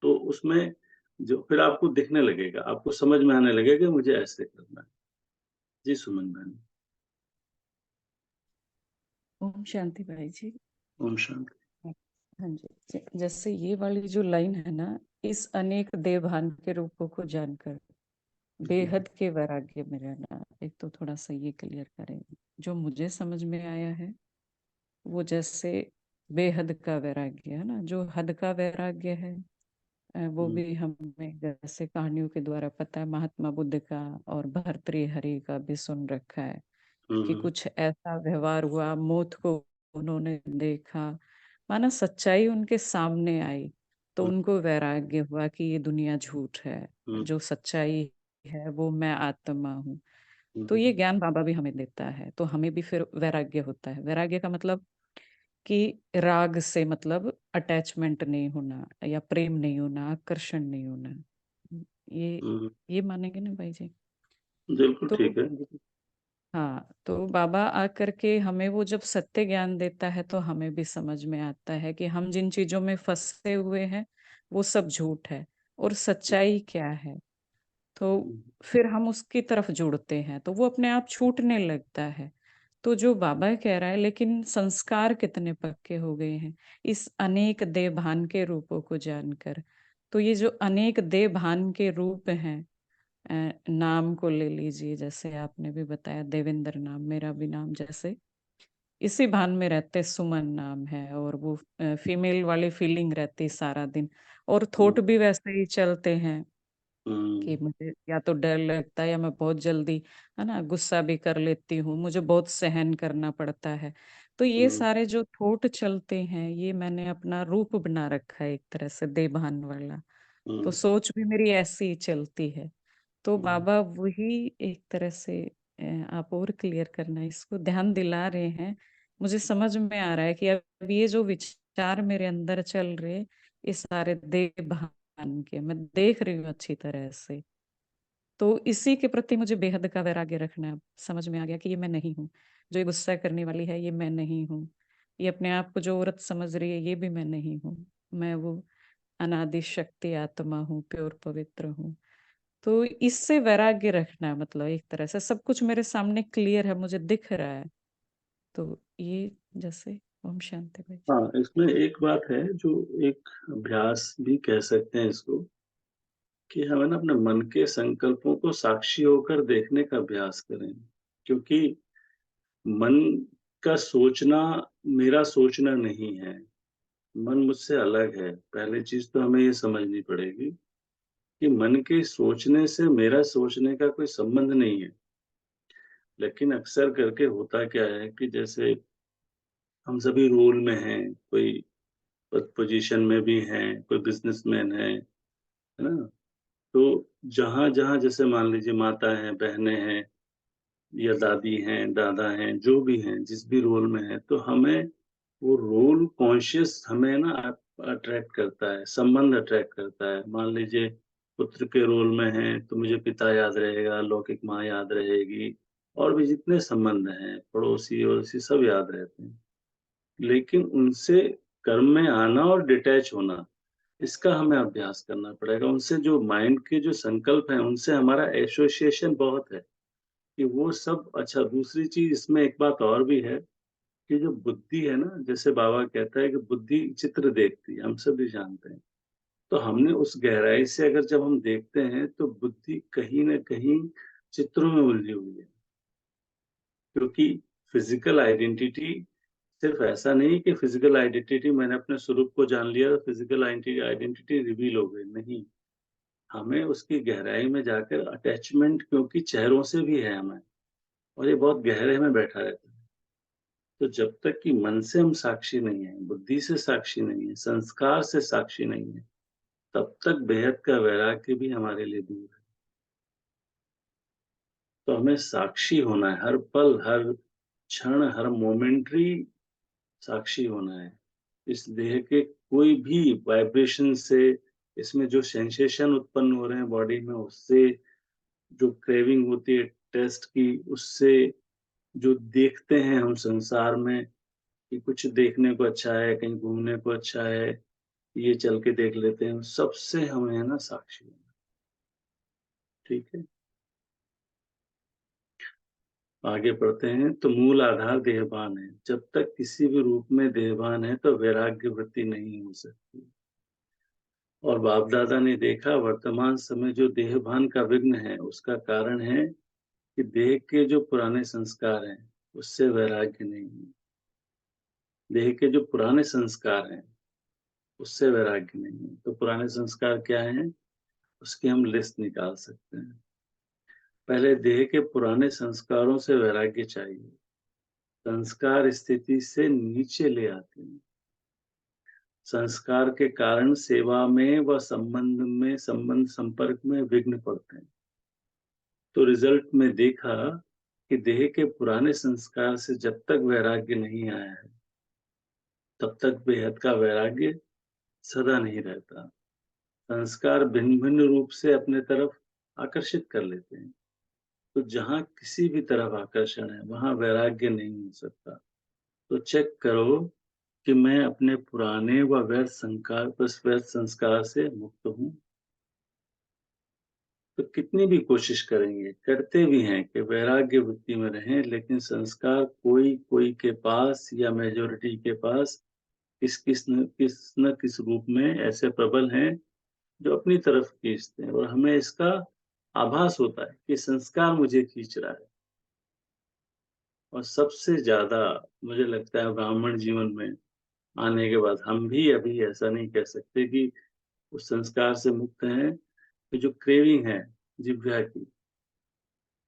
तो उसमें जो फिर आपको दिखने लगेगा, आपको समझ में आने लगेगा कि मुझे ऐसे करना है। जी, सुमन बहन। ओम शांति भाई जी। ओम शांति। हाँ जी, जैसे ये वाली जो लाइन है ना, इस अनेक देह भान के रूपों को जानकर जी। बेहद के वैराग्य में रहना, एक तो थोड़ा सा ये क्लियर करें। जो मुझे समझ में आया है वो जैसे बेहद का वैराग्य है ना, जो हद का वैराग्य है वो हुँ, भी हमें जैसे कहानियों के द्वारा पता है, महात्मा बुद्ध का और भर्तृहरि का भी सुन रखा है हुँ, कि हुँ, कुछ ऐसा व्यवहार हुआ, मौत को उन्होंने देखा, माना सच्चाई उनके सामने आई, तो हुँ, उनको वैराग्य हुआ कि ये दुनिया झूठ है, हुँ, जो सच्चाई है वो मैं आत्मा हूँ। हुँ, तो ये ज्ञान बाबा भी हमें देता है, तो हमें भी फिर वैराग्य होता है। वैराग्य का मतलब कि राग से मतलब अटैचमेंट नहीं होना या प्रेम नहीं होना, आकर्षण नहीं होना। ये हुँ, ये मानेंगे ना भाई जी? बिल्कुल तो ठीक है। हाँ, तो बाबा आकर के हमें वो जब सत्य ज्ञान देता है तो हमें भी समझ में आता है कि हम जिन चीजों में फंसे हुए हैं वो सब झूठ है और सच्चाई क्या है। तो हुँ, फिर हम उसकी तरफ जुड़ते हैं तो वो अपने आप छूटने लगता है। तो जो बाबा कह रहा है, लेकिन संस्कार कितने पक्के हो गए हैं इस अनेक देह भान के रूपों को जानकर। तो ये जो अनेक देह भान के रूप हैं, नाम को ले लीजिए, जैसे आपने भी बताया देवेंद्र नाम, मेरा भी नाम, जैसे इसी भान में रहते सुमन नाम है और वो फीमेल वाली फीलिंग रहती सारा दिन, और हुँ, थॉट भी वैसे ही चलते हैं कि हुँ, मुझे या तो डर लगता है या मैं बहुत जल्दी है ना गुस्सा भी कर लेती हूँ, मुझे बहुत सहन करना पड़ता है। तो ये हुँ, सारे जो थॉट चलते हैं ये मैंने अपना रूप बना रखा है एक तरह से देभान वाला। तो हुँ, सोच भी मेरी ऐसी ही चलती है। तो हुँ, बाबा वही एक तरह से आप और क्लियर करना इसको ध्यान दिला रहे हैं। मुझे समझ में आ रहा है कि अब ये जो विचार मेरे अंदर चल रहे, ये सारे देभान के मैं देख रही हूँ अच्छी तरह से। तो इसी के प्रति मुझे बेहद का वैराग्य रखना है। समझ में आ गया कि ये मैं नहीं हूँ। जो ये गुस्सा करने वाली है ये मैं नहीं हूँ। ये अपने आप को जो औरत समझ रही है ये भी मैं नहीं हूँ। मैं वो अनादि शक्ति आत्मा हूँ, प्योर पवित्र हूँ। तो इससे वैराग्य रखना है, मतलब एक तरह से सब कुछ मेरे सामने क्लियर है, मुझे दिख रहा है। तो ये जैसे ओम शांति भाई। हाँ, इसमें एक बात है जो एक अभ्यास भी कह सकते हैं इसको कि हमें ना अपने मन के संकल्पों को साक्षी होकर देखने का अभ्यास करें। क्योंकि मन का सोचना मेरा सोचना नहीं है। मन मुझसे अलग है। पहली चीज़ तो हमें ये समझनी पड़ेगी कि मन के सोचने से मेरा सोचने का कोई संबंध नहीं है। लेकिन अक्सर करके होता क्या है कि जैसे हम सभी रोल में हैं, कोई पोज़ीशन में भी हैं, कोई बिज़नेसमैन है ना? तो जहाँ-जहाँ जैसे मान लीजिए माता हैं, बहनें हैं या दादी हैं, दादा हैं, जो भी हैं, जिस भी रोल में हैं, तो हमें वो रोल कॉन्शियस हमें ना अट्रैक्ट करता है, संबंध अट्रैक्ट करता है। मान लीजिए पुत्र के रोल में हैं, तो मुझे पिता याद रहेगा, लौकिक माँ याद रहेगी और भी जितने संबंध हैं, पड़ोसी-वड़ोसी सब याद रहते हैं। लेकिन उनसे कर्म में आना और डिटैच होना, इसका हमें अभ्यास करना पड़ेगा। उनसे जो माइंड के जो संकल्प हैं, उनसे हमारा एसोसिएशन बहुत है कि वो सब अच्छा। दूसरी चीज़ इसमें एक बात और भी है कि जो बुद्धि है ना, जैसे बाबा कहता है कि बुद्धि चित्र देखती है, हम सभी जानते हैं। तो हमने उस गहराई से अगर जब हम देखते हैं, तो बुद्धि कहीं न कहीं चित्रों में उलझी हुई है। क्योंकि फिज़िकल आइडेंटिटी सिर्फ़ ऐसा नहीं कि फिज़िकल आइडेंटिटी मैंने अपने स्वरूप को जान लिया, तो फिज़िकल आइडेंटिटी रिवील हो गई, नहीं। हमें उसकी गहराई में जाकर अटैचमेंट, क्योंकि चेहरों से भी है हमें, और ये बहुत गहरे में बैठा रहता है। तो जब तक कि मन से हम साक्षी नहीं हैं, बुद्धि से साक्षी नहीं है, संस्कार से साक्षी नहीं है, तब तक बेहद का वैराग्य भी हमारे लिए दूर है। तो हमें साक्षी होना है, हर पल, हर क्षण, हर मोमेंटरी साक्षी होना है। इस देह के कोई भी वाइब्रेशन से, इसमें जो सेंसेशन उत्पन्न हो रहे हैं बॉडी में, उससे जो क्रेविंग होती है टेस्ट की, उससे जो देखते हैं हम संसार में कि कुछ देखने को अच्छा है, कहीं घूमने को अच्छा है, ये चल के देख लेते हैं, सबसे हमें है ना साक्षी होना, ठीक है? आगे बढ़ते हैं। तो मूल आधार देहभान है। जब तक किसी भी रूप में देहभान है, तो वैराग्य वृत्ति नहीं हो सकती। और बाप दादा ने देखा, वर्तमान समय जो देहभान का विघ्न है, उसका कारण है कि देह के जो पुराने संस्कार हैं, उससे वैराग्य नहीं है। देह के जो पुराने संस्कार हैं, उससे वैराग्य नहीं है। तो पुराने संस्कार क्या हैं? उसकी हम लिस्ट निकाल सकते हैं। पहले देह के पुराने संस्कारों से वैराग्य चाहिए। संस्कार स्थिति से नीचे ले आते हैं। संस्कार के कारण सेवा में व संबंध संपर्क में विघ्न पड़ते हैं। तो रिजल्ट में देखा कि देह के पुराने संस्कार से जब तक वैराग्य नहीं आया है, तब तक बेहद का वैराग्य सदा नहीं रहता। संस्कार भिन्न-भिन्न रूप से अपने तरफ आकर्षित कर लेते हैं। तो जहाँ किसी भी तरफ आकर्षण है, वहाँ वैराग्य नहीं हो सकता। तो चेक करो कि मैं अपने पुराने व व्यर्थ संस्कार से मुक्त हूँ। तो कितनी भी कोशिश करेंगे, करते भी हैं कि वैराग्य वृत्ति में रहें, लेकिन संस्कार कोई-कोई के पास या मेजॉरिटी के पास किस न किस रूप में ऐसे प्रबल हैं, जो अपनी तरफ खींचते हैं, और हमें इसका आभास होता है कि संस्कार मुझे खींच रहा है। और सबसे ज़्यादा मुझे लगता है ब्राह्मण जीवन में आने के बाद हम भी अभी ऐसा नहीं कह सकते कि उस संस्कार से मुक्त हैं, कि जो क्रेविंग है जिह्वा की,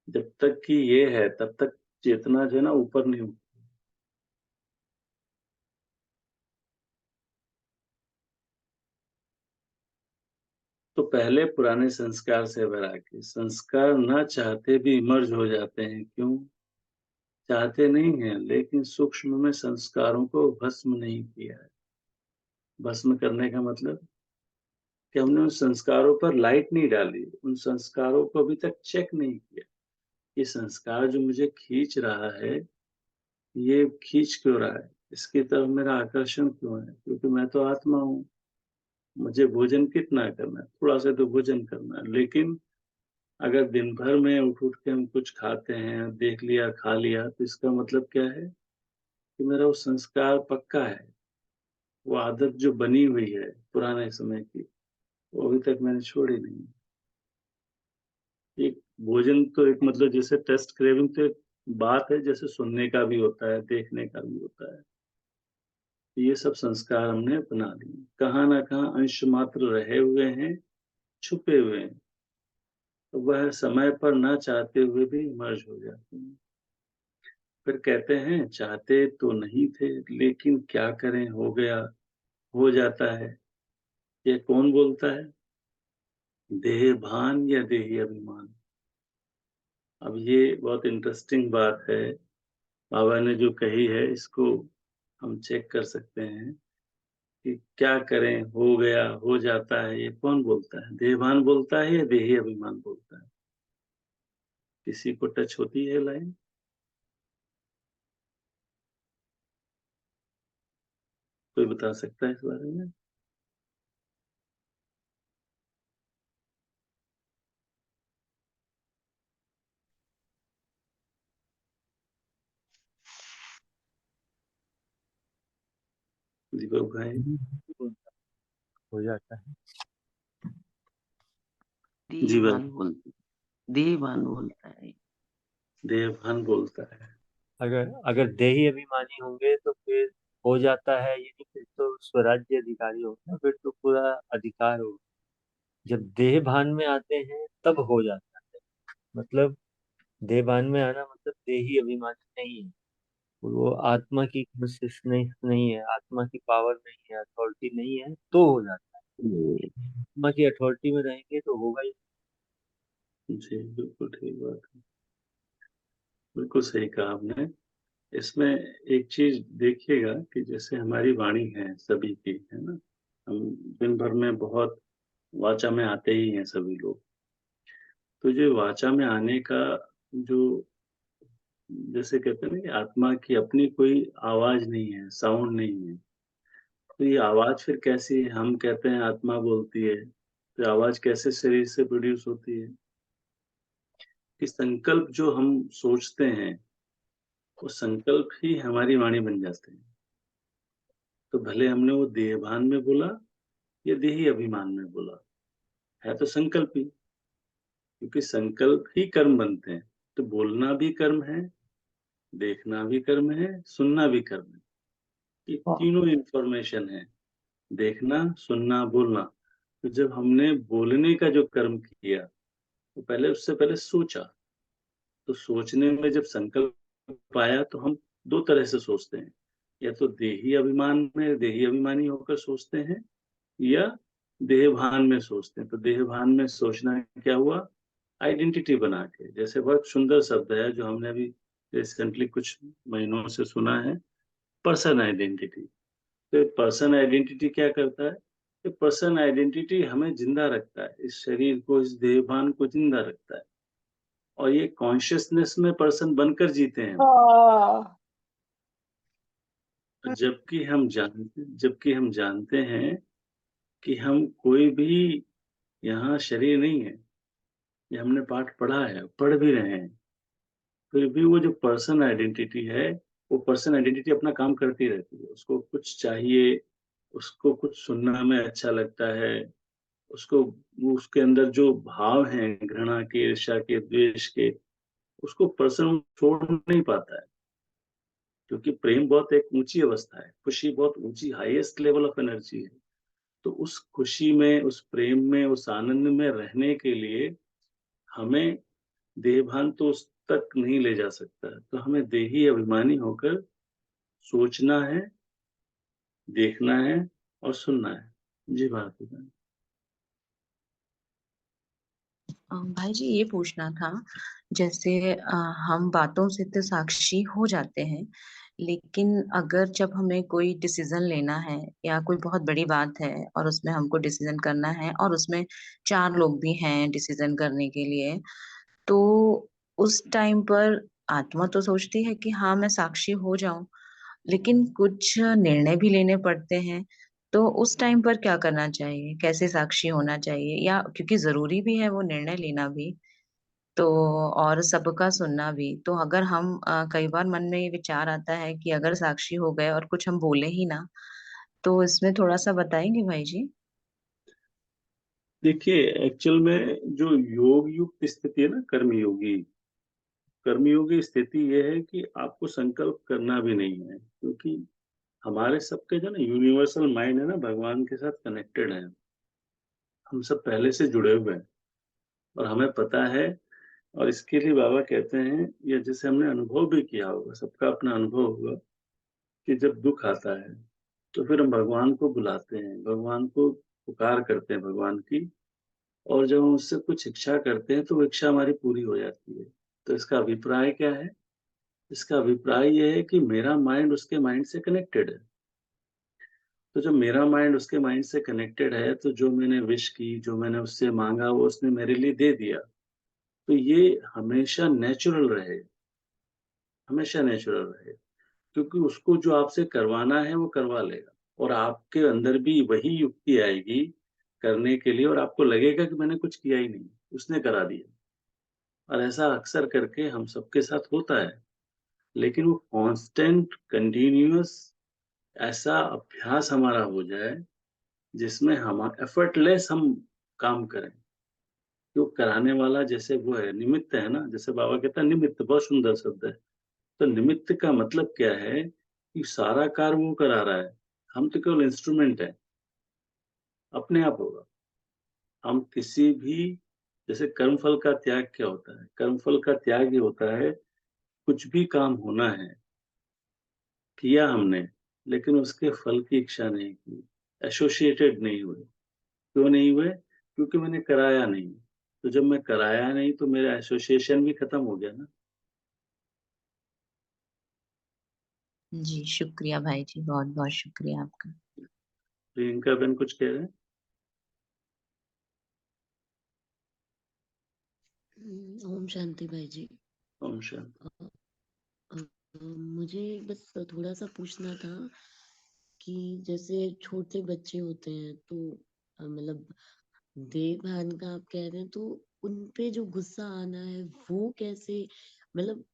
जब तक कि ये है, तब तक चेतना जो है ना ऊपर नहीं उठती। तो पहले पुराने संस्कार से वैराग्य। संस्कार ना चाहते भी मर्ज हो जाते हैं। क्यों? चाहते नहीं हैं, लेकिन सूक्ष्म में संस्कारों को भस्म नहीं किया है। भस्म करने का मतलब कि हमने उन संस्कारों पर लाइट नहीं डाली, उन संस्कारों को अभी तक चेक नहीं किया। ये संस्कार जो मुझे खींच रहा है, ये खींच क्यों रहा है? इसकी तरफ मेरा आकर्षण क्यों है? क्योंकि मैं तो आत्मा हूँ। मुझे भोजन कितना करना है? थोड़ा-सा तो भोजन करना है। लेकिन अगर दिन भर में उठ-उठ के हम कुछ खाते हैं, देख लिया, खा लिया, तो इसका मतलब क्या है? कि मेरा वो संस्कार पक्का है। वो आदत जो बनी हुई है पुराने समय की, वो अभी तक मैंने छोड़ी नहीं। एक भोजन तो एक मतलब जैसे टेस्ट क्रेविंग तो एक बात है, जैसे सुनने का भी होता है, देखने का भी होता है। ये सब संस्कार हमने अपना लिए। कहाँ न कहाँ अंश मात्र रहे हुए हैं, छुपे हुए हैं। तो वह समय पर ना चाहते हुए भी मर्ज हो जाते हैं। फिर कहते हैं चाहते तो नहीं थे, लेकिन क्या करें, हो गया, हो जाता है। ये कौन बोलता है? देह भान या देही अभिमान? अब ये बहुत इंटरेस्टिंग बात है। बाबा ने जो कही है, इसको हम चेक कर सकते हैं कि क्या करें, हो गया, हो जाता है, ये कौन बोलता है? देहभान बोलता है या देही अभिमान बोलता है? किसी को टच होती है लाइन? कोई बता सकता है इस बारे में? दीपक भाई। हो जाता है। जी भाई। देहभान बोलते देहभान बोलता है। देवभान बोलता है। अगर अगर देही अभिमानी होंगे तो फिर हो जाता है, यानी फिर तो स्वराज्य अधिकारी होगा, फिर तो पूरा अधिकार होगा। जब देह भान में आते हैं तब हो जाता है। मतलब देह भान में आना मतलब देही अभिमानी नहीं है, वो आत्मा की कॉन्शियसनेस नहीं है, आत्मा की पावर नहीं है, अथॉरिटी नहीं है, तो हो जाता है। आत्मा की अथॉरिटी में रहेंगे तो होगा ही। जी बिल्कुल ठीक बात है, बिल्कुल सही कहा आपने। इसमें एक चीज देखिएगा कि जैसे हमारी वाणी है सभी की, है ना, हम दिन भर में बहुत वाचा में आते ही हैं सभी लोग। तो जो वाचा में आने का जो, जैसे कहते हैं ना कि आत्मा की अपनी कोई आवाज नहीं है, साउंड नहीं है, तो ये आवाज फिर कैसी है? हम कहते हैं आत्मा बोलती है, तो आवाज कैसे शरीर से प्रोड्यूस होती है? कि संकल्प जो हम सोचते हैं, वो संकल्प ही हमारी वाणी बन जाते हैं। तो भले हमने वो देहभान में बोला या देही अभिमान में बोला, है तो संकल्प ही, क्योंकि संकल्प ही कर्म बनते हैं। तो बोलना भी कर्म है, देखना भी कर्म है, सुनना भी कर्म है। ये तीनों इंफॉर्मेशन है, देखना, सुनना, बोलना। तो जब हमने बोलने का जो कर्म किया, तो पहले उससे पहले सोचा। तो सोचने में जब संकल्प आया तो हम दो तरह से सोचते हैं, या तो देही अभिमान में देही अभिमानी होकर सोचते हैं, या देहभान में सोचते हैं। तो देहभान में सोचना क्या हुआ? आइडेंटिटी बना के। जैसे बहुत सुंदर शब्द है जो हमने अभी रिसेंटली कुछ महीनों से सुना है, पर्सन आइडेंटिटी। तो पर्सन आइडेंटिटी क्या करता है? ये पर्सन आइडेंटिटी हमें जिंदा रखता है, इस शरीर को, इस देहभान को जिंदा रखता है। और ये कॉन्शियसनेस में पर्सन बनकर जीते हैं। जबकि हम जानते हैं कि हम कोई भी यहाँ शरीर नहीं है। ये हमने पाठ पढ़ा है, पढ़ भी रहे हैं। फिर भी वो जो पर्सन आइडेंटिटी है, वो पर्सन आइडेंटिटी अपना काम करती रहती है। उसको कुछ चाहिए, उसको कुछ सुनना में अच्छा लगता है, उसको वो उसके अंदर जो भाव हैं घृणा के, ईर्ष्या के, द्वेष के, उसको पर्सन छोड़ नहीं पाता है। क्योंकि प्रेम बहुत एक ऊंची अवस्था है, खुशी बहुत ऊंची, हाईएस्ट लेवल ऑफ एनर्जी है। तो उस खुशी में, उस प्रेम में, उस आनंद में रहने के लिए हमें देहभान तो उस तक नहीं ले जा सकता है। तो हमें देही अभिमानी होकर सोचना है, देखना है और सुनना है। जी भारती बहन। भाई जी ये पूछना था, जैसे हम बातों से तो साक्षी हो जाते हैं, लेकिन अगर जब हमें कोई डिसीजन लेना है या कोई बहुत बड़ी बात है और उसमें हमको डिसीजन करना है और उसमें चार लोग भी हैं डिसीजन करने के लिए, तो उस टाइम पर आत्मा तो सोचती है कि हाँ मैं साक्षी हो जाऊं, लेकिन कुछ निर्णय भी लेने पड़ते हैं। तो उस टाइम पर क्या करना चाहिए, कैसे साक्षी होना चाहिए, या क्योंकि जरूरी भी है वो निर्णय लेना भी, तो और सबका सुनना भी। तो अगर हम कई बार मन में ये विचार आता है कि अगर साक्षी हो गए और कुछ हम बोले ही ना, तो इसमें थोड़ा सा बताएंगे भाई जी। देखिए, एक्चुअल में जो योग युक्त स्थिति है ना, कर्मयोगी स्थिति ये है कि आपको संकल्प करना भी नहीं है, क्योंकि हमारे सबके जो ना यूनिवर्सल माइंड है ना, भगवान के साथ कनेक्टेड है। हम सब पहले से जुड़े हुए हैं और हमें पता है। और इसके लिए बाबा कहते हैं, या जैसे हमने अनुभव भी किया होगा, सबका अपना अनुभव होगा, कि जब दुख आता है तो फिर हम भगवान को बुलाते हैं, भगवान को पुकार करते हैं, भगवान की। और जब हम उससे कुछ इच्छा करते हैं तो वो इच्छा हमारी पूरी हो जाती है। तो इसका अभिप्राय क्या है? इसका अभिप्राय ये है कि मेरा माइंड उसके माइंड से कनेक्टेड है। तो जब मेरा माइंड उसके माइंड से कनेक्टेड है, तो जो मैंने विश की, जो मैंने उससे मांगा, वो उसने मेरे लिए दे दिया। तो ये हमेशा नेचुरल रहे, हमेशा नेचुरल रहे। क्योंकि उसको जो आपसे करवाना है वो करवा लेगा, और आपके अंदर भी वही युक्ति आएगी करने के लिए, और आपको लगेगा कि मैंने कुछ किया ही नहीं, उसने करा दिया। और ऐसा अक्सर करके हम सबके साथ होता है। लेकिन वो कांस्टेंट, कंटिन्यूअस ऐसा अभ्यास हमारा हो जाए जिसमें हम एफर्टलेस हम काम करें। जो कराने वाला जैसे वो है, निमित्त है ना, जैसे बाबा कहता है निमित्त, बहुत सुंदर शब्द है। तो निमित्त का मतलब क्या है कि सारा कार्य वो करा रहा है, हम तो केवल इंस्ट्रूमेंट है, अपने आप होगा। हम किसी भी, जैसे कर्मफल का त्याग क्या होता है? कर्मफल का त्याग ये होता है, कुछ भी काम होना है, किया हमने, लेकिन उसके फल की इच्छा नहीं की, एसोसिएटेड नहीं हुए। क्यों नहीं हुए? क्योंकि मैंने कराया नहीं। तो जब मैं कराया नहीं तो मेरा एसोसिएशन भी खत्म हो गया ना। जी शुक्रिया भाई जी, बहुत बहुत शुक्रिया आपका। प्रियंका बहन कुछ कह रहे हैं? ओम शांति भाई जी। ओम शांति। अ, अ, मुझे बस थोड़ा सा पूछना था कि जैसे छोटे बच्चे होते हैं तो मतलब देव भान का आप कह रहे हैं, तो उन पे जो गुस्सा आना है वो कैसे, मतलब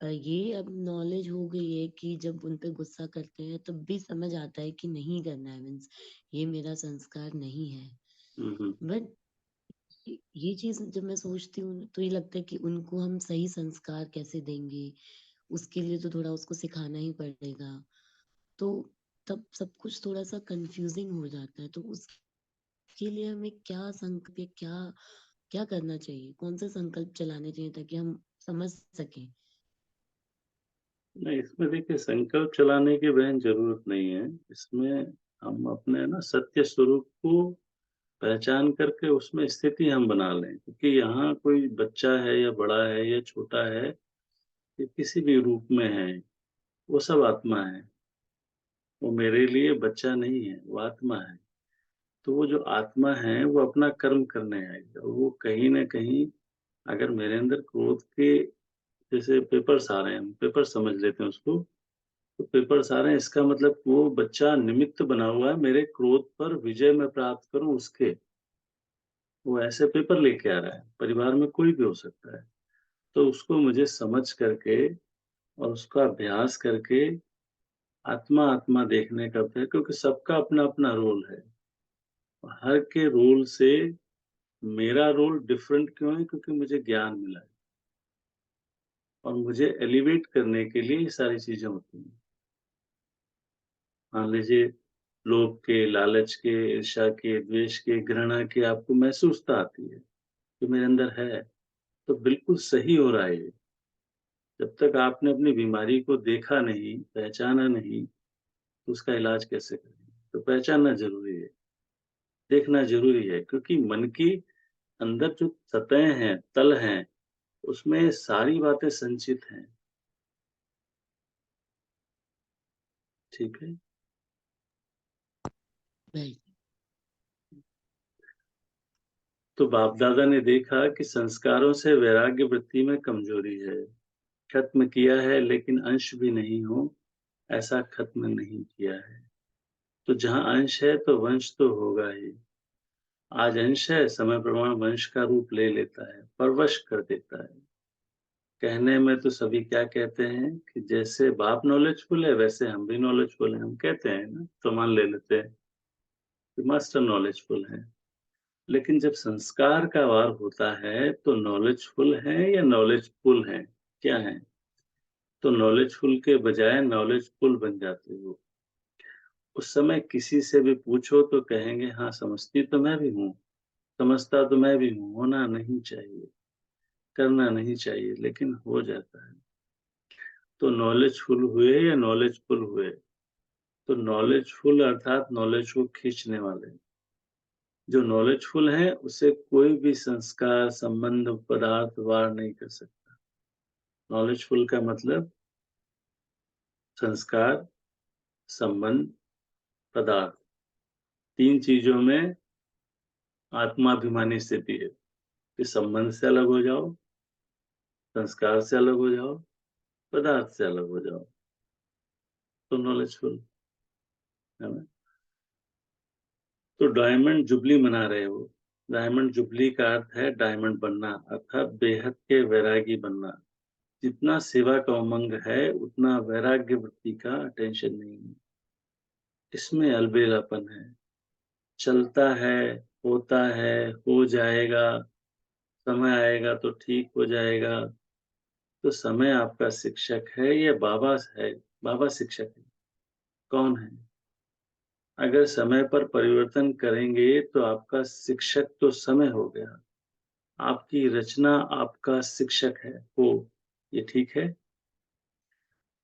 ये अब नॉलेज हो गई है कि जब उन पे गुस्सा करते हैं तब भी समझ आता है कि नहीं करना है, मीन्स ये मेरा संस्कार नहीं है। हम्म। बट ये चीज जब मैं सोचती हूँ तो ये लगता है कि उनको हम सही संस्कार कैसे देंगे, उसके लिए तो थोड़ा उसको सिखाना ही पड़ेगा। तो तब सब कुछ थोड़ा सा कंफ्यूजिंग हो जाता है। तो उसके लिए हमें क्या संकल्प या क्या क्या करना चाहिए, कौन से संकल्प चलाने चाहिए ताकि हम समझ सकें। नहीं, इसमें देखिए संकल्प चलाने की बहन जरूरत नहीं है। इसमें हम अपने ना सत्य स्वरूप को पहचान करके उसमें स्थिति हम बना लें, क्योंकि यहाँ कोई बच्चा है या बड़ा है या छोटा है या किसी भी रूप में है, वो सब आत्मा है। वो मेरे लिए बच्चा नहीं है, वो आत्मा है। तो वो जो आत्मा है वो अपना कर्म करने आएगा। वो कहीं न कहीं, अगर मेरे अंदर क्रोध के जैसे पेपर्स आ रहे हैं, हम पेपर समझ लेते हैं उसको, तो पेपर्स आ रहे हैं इसका मतलब वो बच्चा निमित्त बना हुआ है मेरे क्रोध पर विजय मैं प्राप्त करूँ उसके। वो ऐसे पेपर लेके आ रहा है, परिवार में कोई भी हो सकता है। तो उसको मुझे समझ करके और उसका अभ्यास करके आत्मा-आत्मा देखने का अभ्यास, क्योंकि सबका अपना-अपना रोल है। हर के रोल से मेरा रोल डिफरेंट क्यों है? क्योंकि मुझे ज्ञान मिला है और मुझे एलिवेट करने के लिए ये सारी चीज़ें होती हैं। मान लीजिए लोभ के, लालच के, ईर्ष्या के, द्वेष के, घृणा के आपको महसूसता आती है, जो मेरे अंदर है, तो बिल्कुल सही हो रहा है ये। जब तक आपने अपनी बीमारी को देखा नहीं, पहचाना नहीं, तो उसका इलाज कैसे करेंगे? तो पहचानना ज़रूरी है, देखना ज़रूरी है, क्योंकि मन की अंदर जो सतहें हैं, तल हैं, उसमें सारी बातें संचित हैं। ठीक है? भाई तो बाप-दादा ने देखा कि संस्कारों से वैराग्य वृत्ति में कमजोरी है। खत्म किया है लेकिन अंश भी नहीं हो, ऐसा खत्म नहीं किया है। तो जहाँ अंश है तो वंश तो होगा ही। आज अंश है, समय प्रमाण वंश का रूप ले लेता है, परवश कर देता है। कहने में तो सभी क्या कहते हैं कि जैसे बाप नॉलेजफुल है वैसे हम भी नॉलेजफुल हैं। हम कहते हैं ना, तो मान ले लेते हैं कि मास्टर नॉलेजफुल है। लेकिन जब संस्कार का वार होता है तो नॉलेजफुल है या नॉलेजफुल है? क्या है? तो नॉलेजफुल के बजाय नॉलेजफुल बन जाते हो। उस समय किसी से भी पूछो तो कहेंगे हाँ, समझती तो मैं भी हूँ, समझता तो मैं भी हूँ, होना नहीं चाहिए, करना नहीं चाहिए, लेकिन हो जाता है। तो नॉलेजफुल हुए या नॉलेजफुल हुए, तो नॉलेजफुल अर्थात नॉलेज को खींचने वाले। जो नॉलेजफुल है उसे कोई भी संस्कार, संबंध, पदार्थ वार नहीं कर सकता। नॉलेजफुल का मतलब संस्कार, संबंध, पदार्थ, 3 चीजों में आत्माभिमानी स्थिति है कि संबंध से अलग हो जाओ, संस्कार से अलग हो जाओ, पदार्थ से अलग हो जाओ, तो नॉलेजफुल है ना। तो डायमंड जुबली मना रहे हो। डायमंड जुबली का अर्थ है डायमंड बनना, अर्थात बेहद के वैरागी बनना। जितना सेवा का उमंग है उतना वैराग्य वृत्ति का टेंशन नहीं है। इसमें अलबेलापन है। चलता है, होता है, हो जाएगा, समय आएगा तो ठीक हो जाएगा। तो समय आपका शिक्षक है या बाबा है? बाबा शिक्षक है। कौन है? अगर समय पर परिवर्तन करेंगे तो आपका शिक्षक तो समय हो गया। आपकी रचना आपका शिक्षक है हो। ये ठीक है?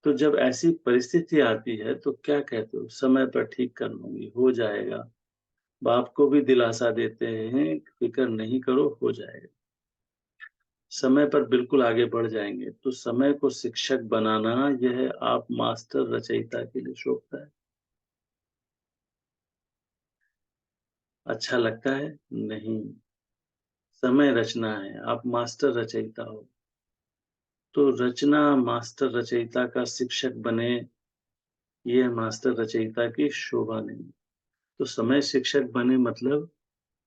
तो जब ऐसी परिस्थिति आती है तो क्या कहते हो? समय पर ठीक कर लूँगी, हो जाएगा। बाप को भी दिलासा देते हैं, फ़िक्र नहीं करो, हो जाएगा। समय पर बिल्कुल आगे बढ़ जाएँगे। तो समय को शिक्षक बनाना यह आप मास्टर रचयिता के लिए शोभता है। अच्छा लगता है? नहीं। समय रचना है, आप मास्टर रचयिता हो। तो रचना मास्टर रचयिता का शिक्षक बने, ये मास्टर रचयिता की शोभा नहीं। तो समय शिक्षक बने मतलब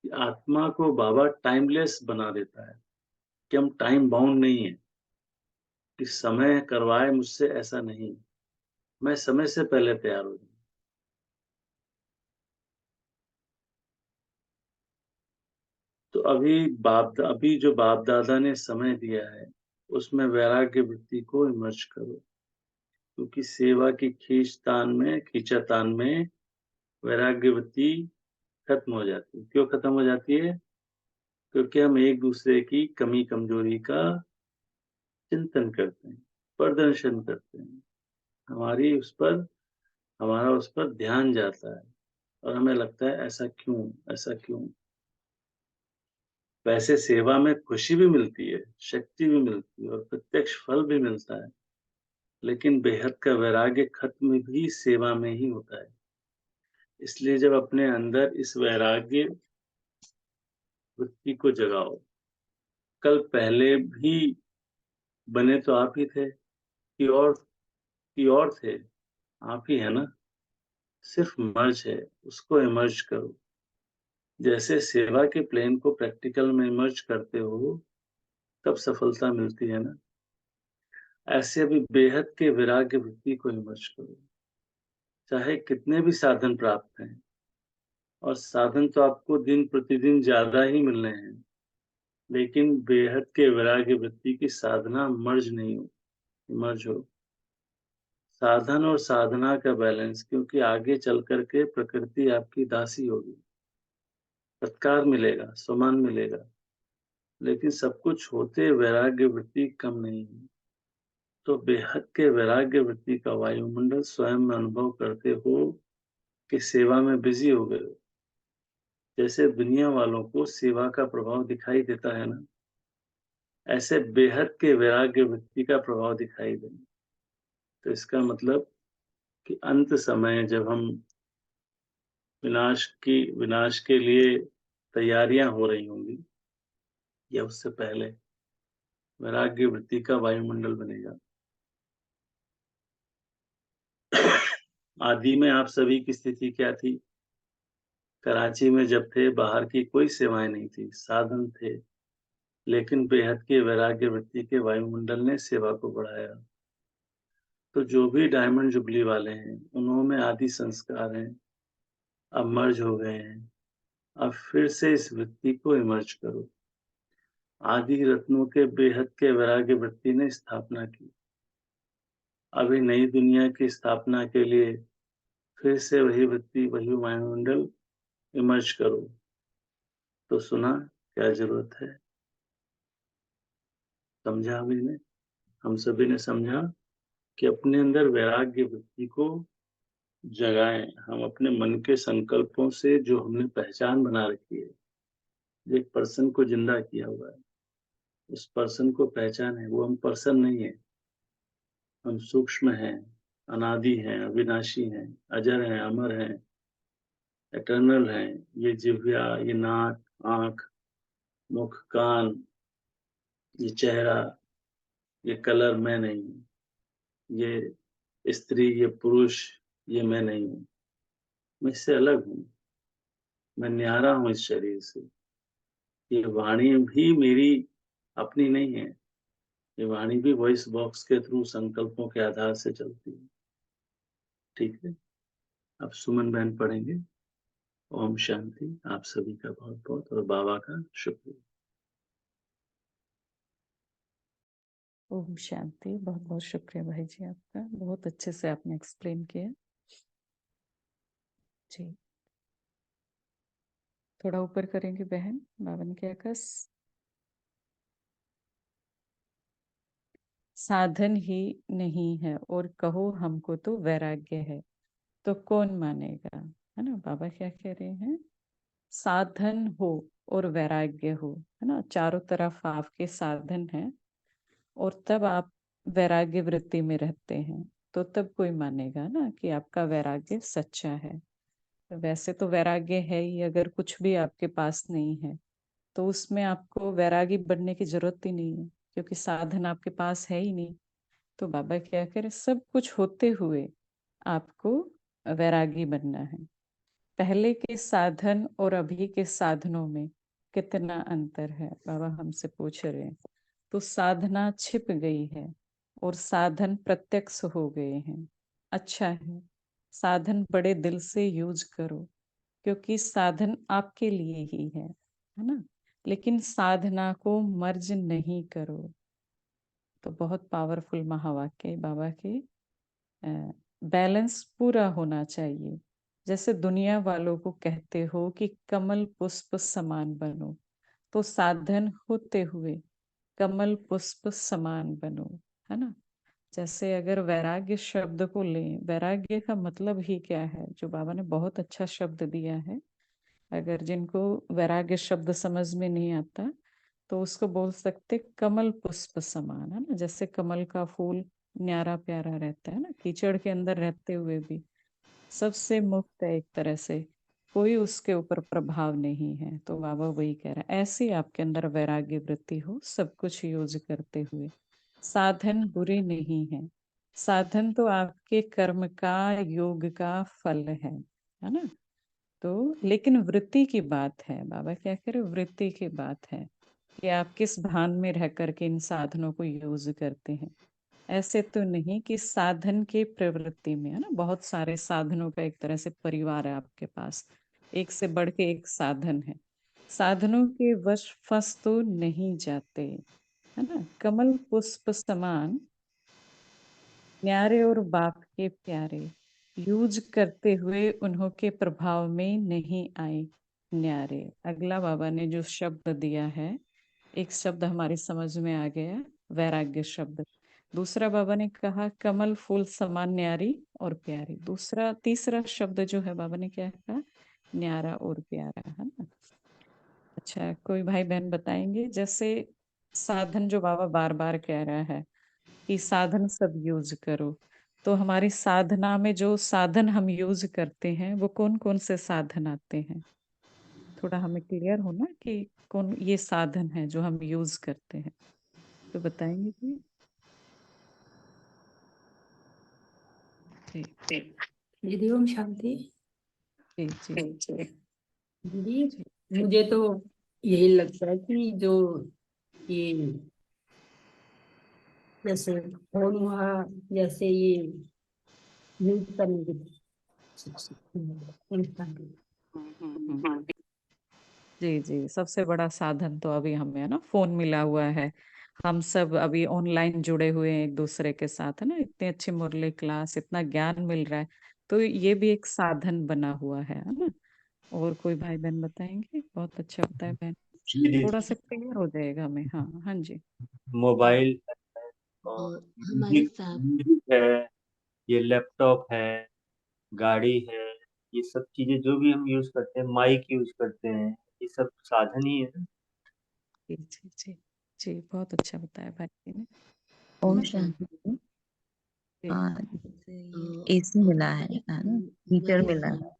कि आत्मा को बाबा टाइमलेस बना देता है, कि हम टाइम बाउंड नहीं है, कि समय करवाए मुझसे ऐसा नहीं। मैं समय से पहले तैयार हो जाऊँ। तो अभी जो बाप-दादा ने समय दिया है, उसमें वैराग्य वृत्ति को इमर्ज करो, क्योंकि सेवा की खींचातान में वैराग्य वृत्ति खत्म हो जाती है। क्यों खत्म हो जाती है? क्योंकि हम एक-दूसरे की कमी-कमजोरी का चिंतन करते हैं, प्रदर्शन करते हैं। हमारा उस पर ध्यान जाता है और हमें लगता है ऐसा क्यों? ऐसा क्यों? वैसे सेवा में खुशी भी मिलती है, शक्ति भी मिलती है और प्रत्यक्ष फल भी मिलता है, लेकिन बेहद का वैराग्य खत्म भी सेवा में ही होता है। इसलिए जब अपने अंदर इस वैराग्य वृत्ति को जगाओ, कल पहले भी बने तो आप ही थे कि और थे, आप ही है ना? सिर्फ मर्ज है, उसको इमर्ज करो। जैसे सेवा के प्लेन को प्रैक्टिकल में इमर्ज करते हो, तब सफलता मिलती है ना? ऐसे अभी बेहद के वैराग्य वृत्ति को इमर्ज करो। चाहे कितने भी साधन प्राप्त हैं, और साधन तो आपको दिन प्रतिदिन ज़्यादा ही मिल रहे हैं, लेकिन बेहद के वैराग्य वृत्ति की साधना मर्ज नहीं हो, इमर्ज हो। साधन और साधना का बैलेंस, क्योंकि आगे चल कर के प्रकृति आपकी दासी होगी। सत्कार मिलेगा, सम्मान मिलेगा, लेकिन सब कुछ होते वैराग्य वृत्ति कम नहीं है। तो बेहद के वैराग्य वृत्ति का वायुमंडल स्वयं में अनुभव करते हो कि सेवा में बिजी हो गए हो। जैसे दुनिया वालों को सेवा का प्रभाव दिखाई देता है ना, ऐसे बेहद के वैराग्य वृत्ति का प्रभाव दिखाई देना। तो इसका मतलब कि अंत समय जब हम विनाश के लिए तैयारियां हो रही होंगी, या उससे पहले वैराग्य वृत्ति का वायुमंडल बनेगा। आदि में आप सभी की स्थिति क्या थी? कराची में जब थे, बाहर की कोई सेवाएं नहीं थी, साधन थे, लेकिन बेहद के वैराग्य वृत्ति के वायुमंडल ने सेवा को बढ़ाया। तो जो भी डायमंड जुबली वाले हैं, उन्होंने आदि संस्कार हैं, अब मर्ज हो गए हैं। अब फिर से इस वृत्ति को इमर्ज करो। आदि रत्नों के बेहद के वैराग्य वृत्ति ने स्थापना की। अभी नई दुनिया की स्थापना के लिए फिर से वही वृत्ति, वही वायुमंडल इमर्ज करो। तो सुना क्या जरूरत है? समझा अभी ने? हम सभी ने समझा कि अपने अंदर वैराग्य वृत्ति को जगाएं। हम अपने मन के संकल्पों से जो हमने पहचान बना रखी है, एक पर्सन को जिंदा किया हुआ है, उस पर्सन को पहचान है। वो हम पर्सन नहीं है, हम सूक्ष्म हैं, अनादि हैं, अविनाशी हैं, अजर हैं, अमर हैं, एटर्नल हैं। ये जिह्वा, ये नाक, आंख, मुख, कान, ये चेहरा, ये कलर मैं नहीं हूँ। ये स्त्री, ये पुरुष, ये मैं नहीं हूँ। मैं इससे अलग हूँ। मैं न्यारा हूँ इस शरीर से। ये वाणी भी मेरी अपनी नहीं है। ये वाणी भी वॉइस बॉक्स के थ्रू संकल्पों के आधार से चलती है। ठीक है? अब सुमन बहन पढ़ेंगे। ओम शांति। आप सभी का बहुत-बहुत और बाबा का शुक्रिया। ओम शांति। बहुत बहुत शुक्रिया भाई जी आपका, बहुत अच्छे से आपने एक्सप्लेन किया जी। थोड़ा ऊपर करेंगे बहन, बाबा ने क्या कहा, साधन ही नहीं है और कहो हमको तो वैराग्य है, तो कौन मानेगा, है ना। बाबा क्या कह रहे हैं, साधन हो और वैराग्य हो, है ना, चारों तरफ आपके साधन है और तब आप वैराग्य वृत्ति में रहते हैं, तो तब कोई मानेगा ना कि आपका वैराग्य सच्चा है। वैसे तो वैराग्य है ही, अगर कुछ भी आपके पास नहीं है तो उसमें आपको वैरागी बनने की जरूरत ही नहीं है, क्योंकि साधन आपके पास है ही नहीं। तो बाबा क्या करे, सब कुछ होते हुए आपको वैरागी बनना है। पहले के साधन और अभी के साधनों में कितना अंतर है, बाबा हमसे पूछ रहे हैं। तो साधना छिप गई है और साधन प्रत्यक्ष हो गए हैं। अच्छा है, साधन बड़े दिल से यूज करो, क्योंकि साधन आपके लिए ही है ना। लेकिन साधना को मर्ज नहीं करो। तो बहुत पावरफुल महावाक्य बाबा के। बैलेंस पूरा होना चाहिए। जैसे दुनिया वालों को कहते हो कि कमल पुष्प समान बनो, तो साधन होते हुए कमल पुष्प समान बनो, है ना। जैसे अगर वैराग्य शब्द को लें, वैराग्य का मतलब ही क्या है, जो बाबा ने बहुत अच्छा शब्द दिया है। अगर जिनको वैराग्य शब्द समझ में नहीं आता तो उसको बोल सकते कमल पुष्प समान, है ना। जैसे कमल का फूल न्यारा प्यारा रहता है ना, कीचड़ के अंदर रहते हुए भी सबसे मुक्त है एक तरह से, कोई उसके ऊपर प्रभाव नहीं है। तो बाबा वही कह रहा है, ऐसे आपके अंदर वैराग्य वृत्ति हो, सब कुछ यूज करते हुए। साधन बुरे नहीं है, साधन तो आपके कर्म का, योग का फल है ना। तो लेकिन वृत्ति की बात है, बाबा क्या कह रहे, वृत्ति की बात है कि आप किस भान में रह करके इन साधनों को यूज करते हैं। ऐसे तो नहीं कि साधन के प्रवृत्ति में, है ना, बहुत सारे साधनों का एक तरह से परिवार है आपके पास, एक से बढ़ के एक साधन है। साधनों के वश फंस तो नहीं जाते, है ना। कमल पुष्प समान न्यारे और बाप के प्यारे, यूज करते हुए उन्हों के प्रभाव में नहीं आए न्यारे। अगला बाबा ने जो शब्द दिया है, एक शब्द हमारी समझ में आ गया, वैराग्य शब्द। दूसरा बाबा ने कहा कमल फूल समान न्यारी और प्यारी। दूसरा तीसरा शब्द जो है बाबा ने क्या कहा, न्यारा और प्यारा, है ना। अच्छा, कोई भाई बहन बताएंगे, जैसे साधन जो बाबा बार बार कह रहा है कि साधन सब यूज करो, तो हमारी साधना में जो साधन हम यूज करते हैं वो कौन कौन से साधन आते हैं, थोड़ा हमें क्लियर हो ना कि कौन ये साधन है जो हम यूज करते हैं, तो बताएंगे जी। जी दीदी ओम शांति। जी जी दीदी जी मुझे तो यही लगता है कि जो ये जैसे फोन हुआ, जैसे ये यूज करने की इंसान। जी जी, सबसे बड़ा साधन तो अभी हमें है ना फोन मिला हुआ है। हम सब अभी ऑनलाइन जुड़े हुए हैं एक दूसरे के साथ, है ना, इतनी अच्छी मुरली क्लास, इतना ज्ञान मिल रहा है, तो ये भी एक साधन बना हुआ है ना। और कोई भाई बहन बताएंगे, बहुत अच्छा बताया बहन, थोड़ा सा क्लियर हो जाएगा हमें। हाँ हाँ जी। मोबाइल और और हमारे म्यूजिक म्यूजिक है, ये लैपटॉप है, गाड़ी है, ये सब चीजें जो भी हम यूज करते हैं, माइक यूज करते हैं, ये सब साधन ही है ना। जी जी जी जी, बहुत अच्छा बताया भाई जी ने, है ओम ना। शांति। जी हाँ, जैसे तो ये एसी मिला हमारे है ना, हीटर हमारे मिला है, फोन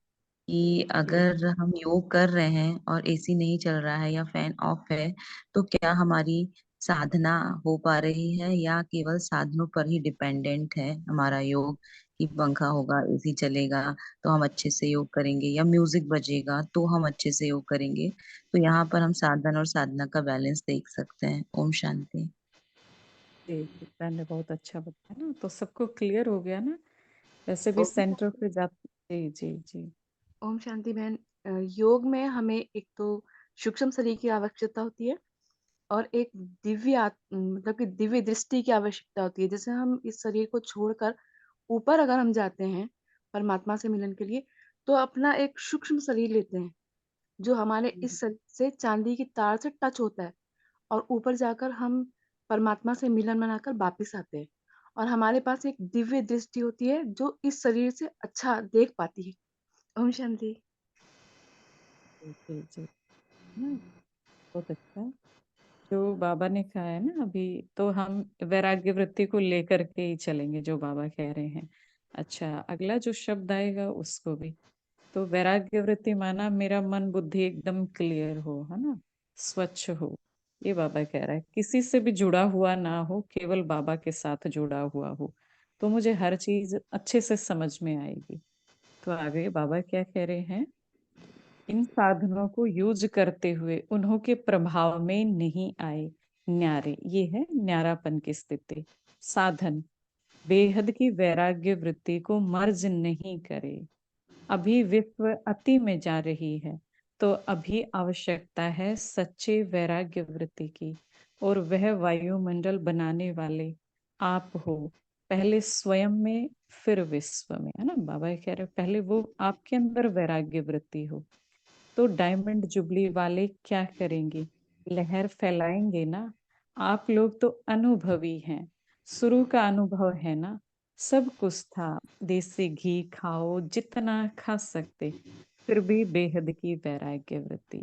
कि अगर हम योग कर रहे हैं और एसी नहीं चल रहा है या फैन ऑफ है, तो क्या हमारी साधना हो पा रही है या केवल साधनों पर ही डिपेंडेंट है हमारा योग, कि पंखा होगा, एसी चलेगा तो हम अच्छे से योग करेंगे, या म्यूजिक बजेगा तो हम अच्छे से योग करेंगे। तो यहाँ पर हम साधन और साधना का बैलेंस देख सकते हैं। ओम शांति। जी बहन ने बहुत अच्छा बताया ना, तो सबको क्लियर हो गया ना। वैसे भी और सेंटर पे जा, जी जी जी। ओम शांति बहन। योग में हमें एक तो सूक्ष्म शरीर की आवश्यकता होती है और एक मतलब कि दिव्य दृष्टि की आवश्यकता होती है। जैसे हम इस शरीर को छोड़कर ऊपर अगर हम जाते हैं परमात्मा से मिलन के लिए, तो अपना एक सूक्ष्म शरीर लेते हैं जो हमारे इस शरीर से चांदी की तार से टच होता है और ऊपर जाकर हम परमात्मा से मिलन मनाकर वापिस आते हैं। और हमारे पास एक दिव्य दृष्टि होती है जो इस शरीर से अच्छा देख पाती है। ओम शांति। जी जी जी। ना, बहुत अच्छा जो बाबा ने कहा है ना अभी, तो हम वैराग्य वृत्ति को लेकर के ही चलेंगे जो बाबा कह रहे हैं। अच्छा, अगला जो शब्द आएगा उसको भी, तो वैराग्य वृत्ति माना मेरा मन बुद्धि एकदम क्लियर हो, है ना, स्वच्छ हो। ये बाबा कह रहा है किसी से भी जुड़ा हुआ ना हो, केवल बाबा के साथ जुड़ा हुआ हो, तो मुझे हर चीज अच्छे से समझ में आएगी। तो आगे बाबा क्या कह रहे हैं, इन साधनों को यूज करते हुए उन्हों के प्रभाव में नहीं आए न्यारे, ये है न्यारापन की स्थिति। साधन बेहद की वैराग्य वृत्ति को मर्ज नहीं करे। अभी विश्व अति में जा रही है, तो अभी आवश्यकता है सच्चे वैराग्य वृत्ति की, और वह वायुमंडल बनाने वाले आप हो, पहले स्वयं में फिर विश्व में, है ना। बाबा कह रहे पहले वो आपके अंदर वैराग्य वृत्ति हो। तो डायमंड जुबली वाले क्या करेंगे, लहर फैलाएंगे ना। आप लोग तो अनुभवी हैं, शुरू का अनुभव है ना। सब कुछ था, देसी घी खाओ जितना खा सकते, फिर भी बेहद की वैराग्य वृत्ति,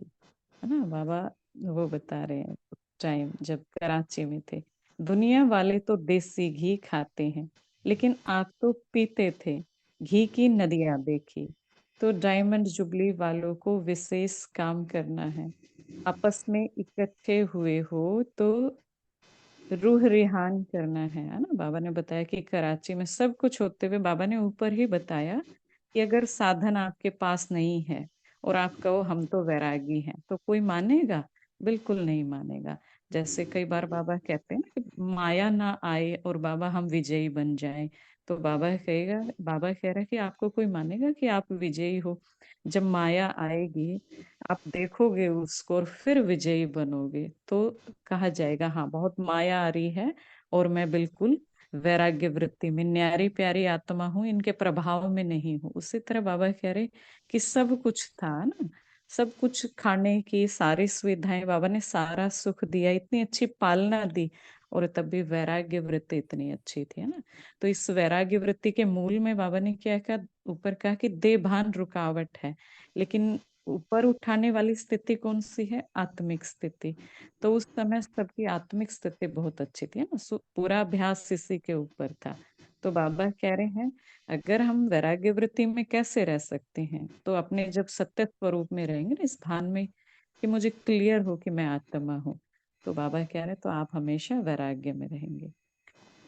है ना। बाबा वो बता रहे हैं टाइम जब कराची में थे, दुनिया वाले तो देसी घी खाते हैं, लेकिन आप तो पीते थे, घी की नदियां देखी। तो डायमंड जुबली वालों को विशेष काम करना है। आपस में इकट्ठे हुए हो तो रूह रिहान करना है ना। बाबा ने बताया कि कराची में सब कुछ होते हुए बाबा ने ऊपर ही बताया कि अगर साधन आपके पास नहीं है और आप कहो हम तो वैरागी हैं, तो कोई मानेगा? बिल्कुल नहीं मानेगा। जैसे कई बार बाबा कहते हैं ना कि माया ना आए और बाबा हम विजयी बन जाएं, तो बाबा कहेगा, बाबा कह रहा है कि आपको कोई मानेगा कि आप विजयी हो? जब माया आएगी, आप देखोगे उसको और फिर विजयी बनोगे, तो कहा जाएगा हाँ बहुत माया आ रही है और मैं बिल्कुल वैराग्य वृत्ति में न्यारी प्यारी आत्मा हूँ, इनके प्रभाव में नहीं हूँ। उसी तरह बाबा कह रहे कि सब कुछ था ना, सब कुछ खाने की सारी सुविधाएं, बाबा ने सारा सुख दिया, इतनी अच्छी पालना दी, और तब भी वैराग्य वृत्ति इतनी अच्छी थी, है ना। तो इस वैराग्य वृत्ति के मूल में बाबा ने क्या कहा, ऊपर कहा कि देभान रुकावट है, लेकिन ऊपर उठाने वाली स्थिति कौन सी है, आत्मिक स्थिति। तो उस समय सबकी आत्मिक स्थिति बहुत अच्छी थी, है ना। पूरा अभ्यास इसी के ऊपर था। तो बाबा कह रहे हैं अगर हम वैराग्य वृत्ति में कैसे रह सकते हैं, तो अपने जब सत्य स्वरूप में रहेंगे ना, इस भान में कि मुझे क्लियर हो कि मैं आत्मा हूँ, तो बाबा कह रहे हैं तो आप हमेशा वैराग्य में रहेंगे।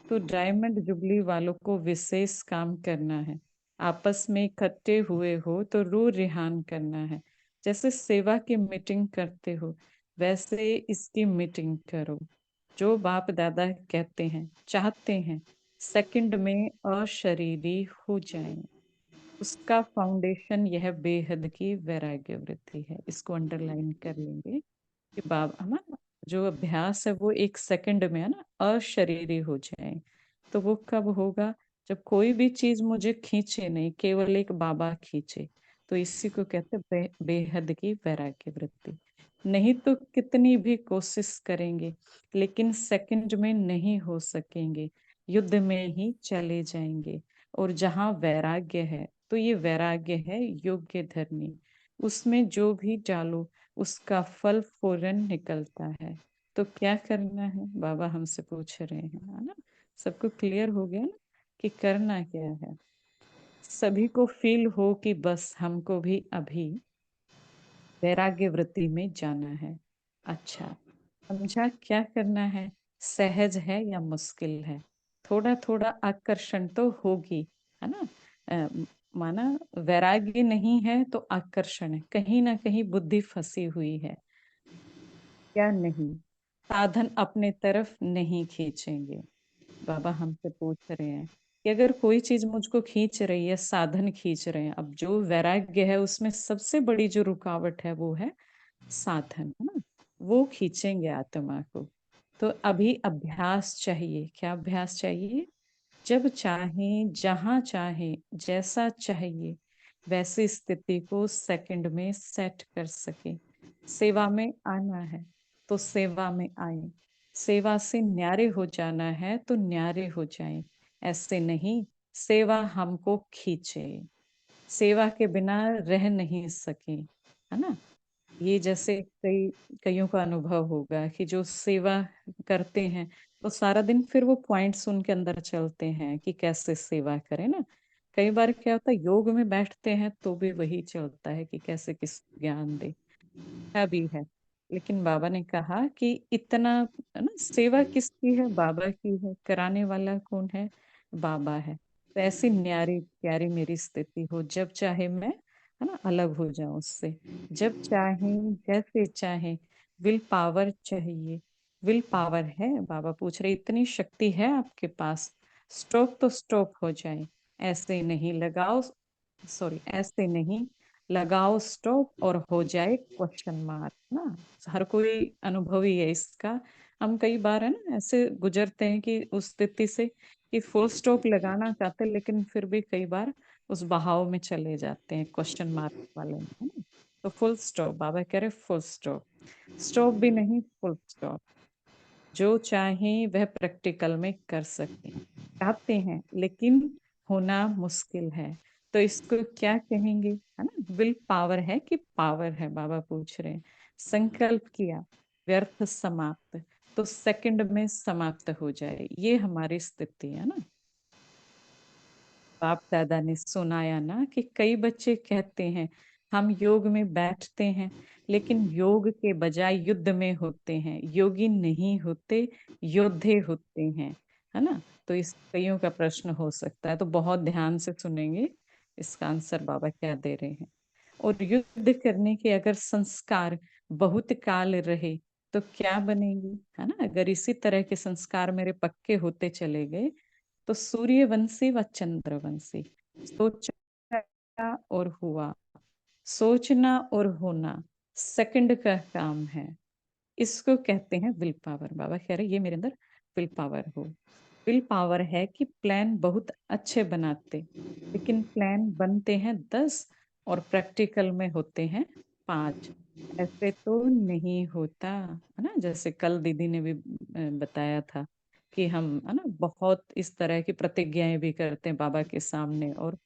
तो डायमंड जुबली वालों को विशेष काम करना है। आपस में इकट्ठे हुए हो तो रू रिहान करना है। जैसे सेवा की मीटिंग करते हो, वैसे इसकी मीटिंग करो। जो बाप दादा कहते हैं, चाहते हैं सेकंड में अशरीरी हो जाएं, उसका फाउंडेशन यह बेहद की वैराग्य वृत्ति है। इसको अंडरलाइन कर लेंगे कि बाबा हमारा जो अभ्यास है वो एक सेकंड में, है ना, अशरीरी हो जाए। तो वो कब होगा, जब कोई भी चीज मुझे खींचे नहीं, केवल एक बाबा खींचे। तो इसी को कहते हैं बेहद की वैराग्य वृत्ति। नहीं तो कितनी भी कोशिश करेंगे, लेकिन सेकंड में नहीं हो सकेंगे, युद्ध में ही चले जाएंगे। और जहाँ वैराग्य है, तो ये वैराग्य है योग्य धर्मी, उसमें जो भी डालो उसका फल फौरन निकलता है। तो क्या करना है, बाबा हमसे पूछ रहे हैं, है ना। सबको क्लियर हो गया ना कि करना क्या है। सभी को फील हो कि बस हमको भी अभी वैराग्य वृत्ति में जाना है। अच्छा, समझा क्या करना है, सहज है या मुश्किल है। थोड़ा थोड़ा आकर्षण तो होगी, है ना। माना वैराग्य नहीं है तो आकर्षण है, कहीं ना कहीं बुद्धि फंसी हुई है, क्या नहीं, साधन अपने तरफ नहीं खींचेंगे। बाबा हमसे पूछ रहे हैं कि अगर कोई चीज मुझको खींच रही है, साधन खींच रहे हैं, अब जो वैराग्य है उसमें सबसे बड़ी जो रुकावट है वो है साधन, है ना? वो खींचेंगे आत्मा को। तो अभी अभ्यास चाहिए। क्या अभ्यास चाहिए? जब चाहे, जहां चाहे, जैसा चाहिए वैसी स्थिति को सेकंड में सेट कर सके। सेवा में आना है तो सेवा में आए, सेवा से न्यारे हो जाना है तो न्यारे हो जाए। ऐसे नहीं सेवा हमको खींचे, सेवा के बिना रह नहीं सके, है ना? ये जैसे कईयों का अनुभव होगा कि जो सेवा करते हैं तो सारा दिन फिर वो पॉइंट्स उनके अंदर चलते हैं कि कैसे सेवा करें ना। कई बार क्या होता है, योग में बैठते हैं तो भी वही चलता है कि कैसे किस ज्ञान दे। भी है, लेकिन बाबा ने कहा कि इतना, है ना, सेवा किसकी है? बाबा की है। कराने वाला कौन है? बाबा है। तो ऐसी न्यारी प्यारी मेरी स्थिति हो, जब चाहे मैं, है ना, अलग हो जाऊं उससे। जब चाहे, जैसे चाहे। विल पावर चाहिए। विल पावर है, बाबा पूछ रहे इतनी शक्ति है आपके पास, स्टॉप तो स्टॉप हो जाए। ऐसे नहीं लगाओ, सॉरी, ऐसे नहीं लगाओ स्टॉप और हो जाए क्वेश्चन मार्क ना। हर कोई अनुभवी है इसका। हम कई बार, है ना, ऐसे गुजरते हैं कि उस स्थिति से कि फुल स्टॉप लगाना चाहते हैं, लेकिन फिर भी कई बार उस बहाव में चले जाते हैं क्वेश्चन मार्क वाले में, है ना? तो फुल स्टॉप, बाबा कह रहे फुल स्टॉप। स्टॉप भी नहीं, फुल स्टॉप। जो चाहे वह प्रैक्टिकल में कर सकते चाहते हैं, लेकिन होना मुश्किल है। तो इसको क्या कहेंगे, है ना? विल पावर है कि पावर है, बाबा पूछ रहे हैं। संकल्प किया, व्यर्थ समाप्त, तो सेकंड में समाप्त हो जाए, ये हमारी स्थिति है ना। बाप दादा ने सुनाया ना कि कई बच्चे कहते हैं हम योग में बैठते हैं, लेकिन योग के बजाय युद्ध में होते हैं। योगी नहीं होते, योद्धे होते हैं, है ना? तो इस कईयों का प्रश्न हो सकता है, तो बहुत ध्यान से सुनेंगे इसका आंसर बाबा क्या दे रहे हैं। और युद्ध करने के अगर संस्कार बहुत काल रहे तो क्या बनेगी, है ना? अगर इसी तरह के संस्कार मेरे पक्के होते चले गए तो सूर्यवंशी व चंद्रवंशी, सोचा और हुआ, सोचना और होना सेकंड का काम है। इसको कहते हैं विल पावर। बाबा कह रहे ये मेरे अंदर विल पावर हो। विल पावर है कि प्लान बहुत अच्छे बनाते, लेकिन प्लान बनते हैं 10 और प्रैक्टिकल में होते हैं 5। ऐसे तो नहीं होता, है ना? जैसे कल दीदी ने भी बताया था कि हम, है ना, बहुत इस तरह की प्रतिज्ञाएं भी करते हैं बाबा के सामने, और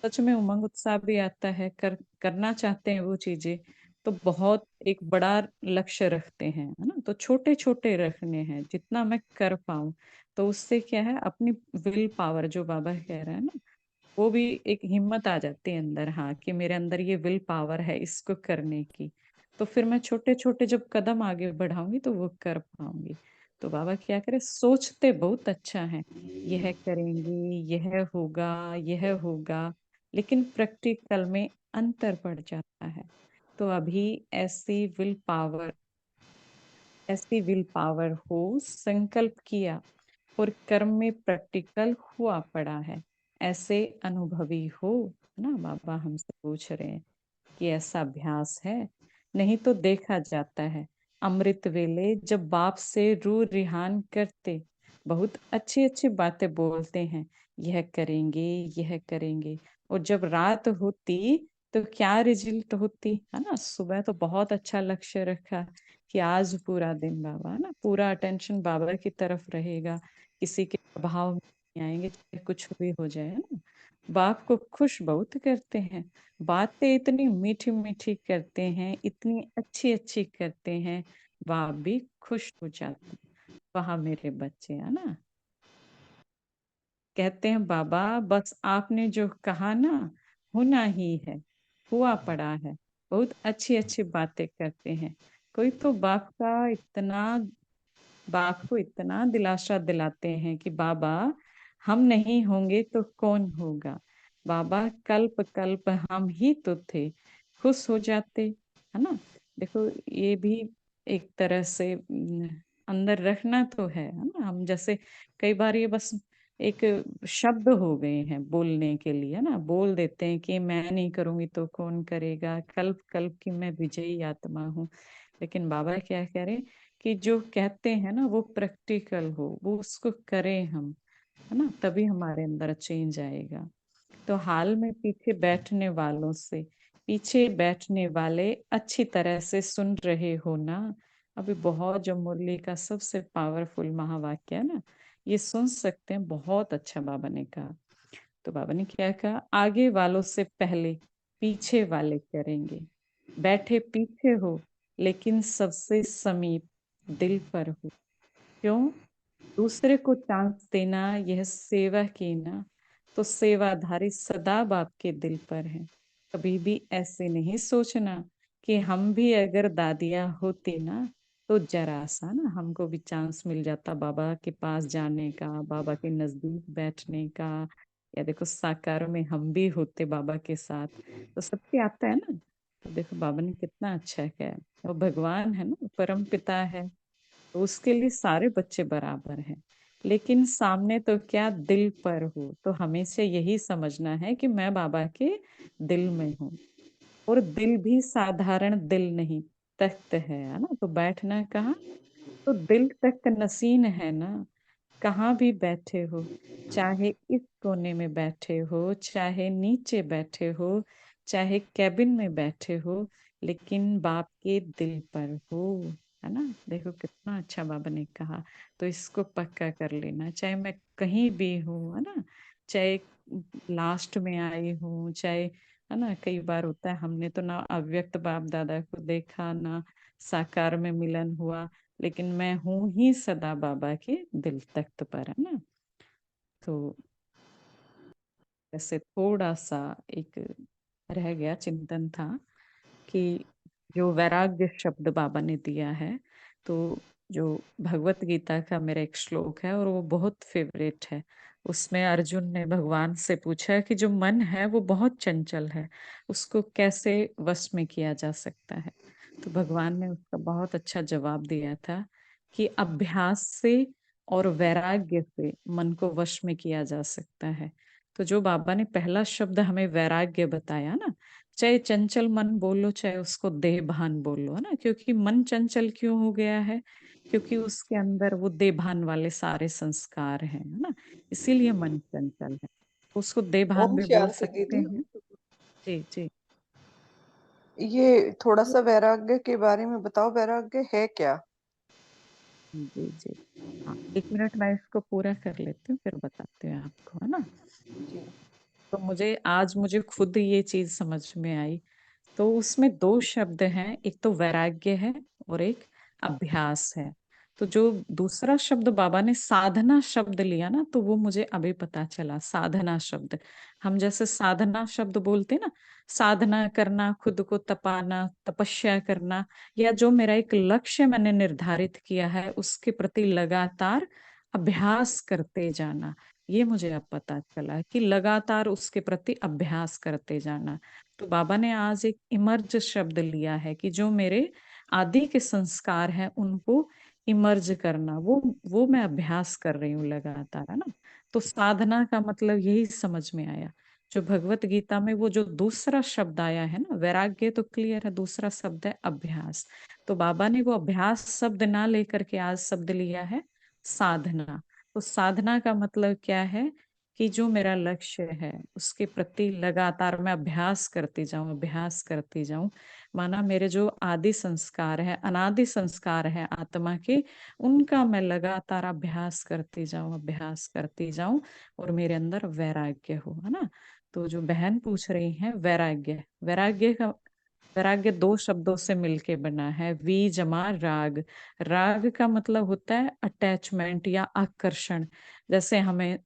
सच में उमंग उत्साह भी आता है, करना चाहते हैं वो चीजें, तो बहुत एक बड़ा लक्ष्य रखते हैं, है ना? तो छोटे छोटे रखने हैं जितना मैं कर पाऊं। तो उससे क्या है, अपनी विल पावर जो बाबा कह रहे हैं ना, वो भी एक हिम्मत आ जाती है अंदर, हाँ, कि मेरे अंदर ये विल पावर है इसको करने की। तो फिर मैं छोटे छोटे जब कदम आगे बढ़ाऊंगी तो वो कर पाऊंगी। तो बाबा क्या करे, सोचते बहुत अच्छा है, यह करेंगे, यह होगा, यह होगा, लेकिन प्रैक्टिकल में अंतर पड़ जाता है। तो अभी ऐसी विल पावर हो, संकल्प किया और कर्म में प्रैक्टिकल हुआ पड़ा है, ऐसे अनुभवी हो ना। बाबा हमसे पूछ रहे हैं कि ऐसा अभ्यास है। नहीं तो देखा जाता है अमृत वेले जब बाप से रू रिहान करते, बहुत अच्छी अच्छी बातें बोलते हैं, यह करेंगे, यह करेंगे, और जब रात होती तो क्या रिजल्ट होती, है ना? सुबह तो बहुत अच्छा लक्ष्य रखा कि आज पूरा दिन बाबा, है ना, पूरा अटेंशन बाबा की तरफ रहेगा, किसी के प्रभाव में नहीं आएंगे, चाहे कुछ भी हो जाए, है ना? बाप को खुश बहुत करते हैं, बातें इतनी मीठी मीठी करते हैं, इतनी अच्छी अच्छी करते हैं, बाप भी खुश हो जाते हैं। वहां मेरे बच्चे, है ना, कहते हैं बाबा बस आपने जो कहा ना, होना ही है, हुआ पड़ा है। बहुत अच्छी अच्छी बातें करते हैं। कोई तो बाप को इतना दिलासा दिलाते हैं कि बाबा हम नहीं होंगे तो कौन होगा, बाबा कल्प कल्प हम ही तो थे, खुश हो जाते, है ना? देखो ये भी एक तरह से अंदर रखना तो है ना? हम जैसे कई बार ये बस एक शब्द हो गए हैं बोलने के लिए ना, बोल देते हैं कि मैं नहीं करूंगी तो कौन करेगा, कल्प कल्प की मैं विजयी आत्मा हूँ। लेकिन बाबा क्या कह रहे हैं कि जो कहते हैं ना वो प्रैक्टिकल हो, वो उसको करें हम, है ना, तभी हमारे अंदर चेंज आएगा। तो हाल में पीछे बैठने वाले अच्छी तरह से सुन रहे हो ना। अभी बहुत जो मुरली का सबसे पावरफुल महावाक्य है ना, ये सुन सकते हैं, बहुत अच्छा बाबा ने कहा। तो बाबा ने क्या कहा, आगे वालों से पहले पीछे वाले करेंगे, बैठे पीछे हो लेकिन सबसे समीप दिल पर हो। क्यों? दूसरे को चांस देना यह सेवा की ना, तो सेवाधारी सदा बाप के दिल पर है। कभी भी ऐसे नहीं सोचना कि हम भी अगर दादियाँ होती ना तो जरा सा ना हमको भी चांस मिल जाता बाबा के पास जाने का, बाबा के नजदीक बैठने का, या देखो साकार में हम भी होते बाबा के साथ। तो सबके आता है ना। तो देखो बाबा ने कितना अच्छा किया है। वो भगवान है ना, परम पिता है, तो उसके लिए सारे बच्चे बराबर हैं। लेकिन सामने तो क्या दिल पर हो, तो हमेशा यही समझना है कि मैं बाबा के दिल में हूँ। और दिल भी साधारण दिल नहीं, तख्त है ना। तो बैठना कहाँ? तो दिल तख्त नसीन है ना। कहाँ भी बैठे हो, चाहे इस कोने में बैठे हो, चाहे नीचे बैठे हो, चाहे कैबिन में बैठे हो, लेकिन बाप के दिल पर हो, है ना। देखो कितना अच्छा बाबा ने कहा। तो इसको पक्का कर लेना, चाहे मैं कहीं भी हूँ, है ना, चाहे लास्ट में आई हूँ, चाहे, है ना, कई बार होता है हमने तो ना अव्यक्त बाप दादा को देखा ना साकार में मिलन हुआ, लेकिन मैं हूं ही सदा बाबा के दिल तख्त पर, है ना। तो ऐसे थोड़ा सा एक रह गया चिंतन था कि जो वैराग्य शब्द बाबा ने दिया है, तो जो भगवत गीता का मेरा एक श्लोक है और वो बहुत फेवरेट है। उसमें अर्जुन ने भगवान से पूछा कि जो मन है वो बहुत चंचल है, उसको कैसे वश में किया जा सकता है। तो भगवान ने उसका बहुत अच्छा जवाब दिया था कि अभ्यास से और वैराग्य से मन को वश में किया जा सकता है। तो जो बाबा ने पहला शब्द हमें वैराग्य बताया ना, चाहे चंचल मन बोलो चाहे उसको देह भान बोलो, है ना, क्योंकि मन चंचल क्यों हो गया है? क्योंकि उसके अंदर वो देह भान वाले सारे संस्कार हैं, है ना, इसीलिए मन चंचल है। उसको देह भान ओम भी बोल शांति सकते दीदी। हैं। जी जी ये थोड़ा सा वैराग्य के बारे में बताओ, वैराग्य है क्या? जी जी। हाँ, 1 मिनट मैं इसको पूरा कर लेती हूँ फिर बताती हूँ आपको, है ना। जी। तो मुझे खुद ये चीज समझ में आई। तो उसमें दो शब्द हैं, एक तो वैराग्य है और एक अभ्यास है। तो जो दूसरा शब्द बाबा ने साधना शब्द लिया ना, तो वो मुझे अभी पता चला। साधना शब्द, हम जैसे साधना शब्द बोलते ना, साधना करना, खुद को तपाना, तपस्या करना, या जो मेरा एक लक्ष्य मैंने निर्धारित किया है उसके प्रति लगातार अभ्यास करते जाना। ये मुझे अब पता चला कि लगातार उसके प्रति अभ्यास करते जाना। तो बाबा ने आज एक इमर्ज शब्द लिया है कि जो मेरे आदि के संस्कार हैं उनको इमर्ज करना, वो मैं अभ्यास कर रही हूँ लगातार, है ना। तो साधना का मतलब यही समझ में आया। जो भगवत गीता में वो जो दूसरा शब्द आया है ना, वैराग्य तो क्लियर है, दूसरा शब्द है अभ्यास। तो बाबा ने वो अभ्यास शब्द ना लेकर के आज शब्द लिया है साधना। तो साधना का मतलब क्या है कि जो मेरा लक्ष्य है उसके प्रति लगातार मैं अभ्यास करती जाऊं, अभ्यास करती जाऊं। माना मेरे जो आदि संस्कार है, अनादि संस्कार है आत्मा के, उनका मैं लगातार अभ्यास करती जाऊं, अभ्यास करती जाऊं, और मेरे अंदर वैराग्य हो, है ना। तो जो बहन पूछ रही है वैराग्य, वैराग्य दो शब्दों से मिलके बना है, वी जमा राग। राग का मतलब होता है अटैचमेंट या आकर्षण। जैसे हमें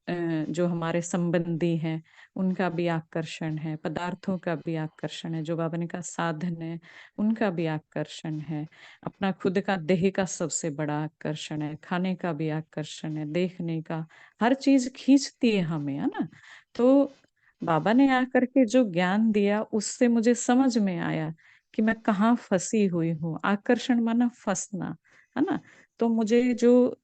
जो हमारे संबंधी हैं उनका भी आकर्षण है, पदार्थों का भी आकर्षण है, जो बाबा ने कहा साधन है उनका भी आकर्षण है, अपना खुद का देह का सबसे बड़ा आकर्षण है, खाने का भी आकर्षण है, देखने का, हर चीज खींचती है हमें, है ना। तो बाबा ने आकर के जो ज्ञान दिया उससे मुझे समझ में आया कि मैं कहाँ फंसी हुई हूँ। आकर्षण माना फंसना, है ना। तो मुझे जो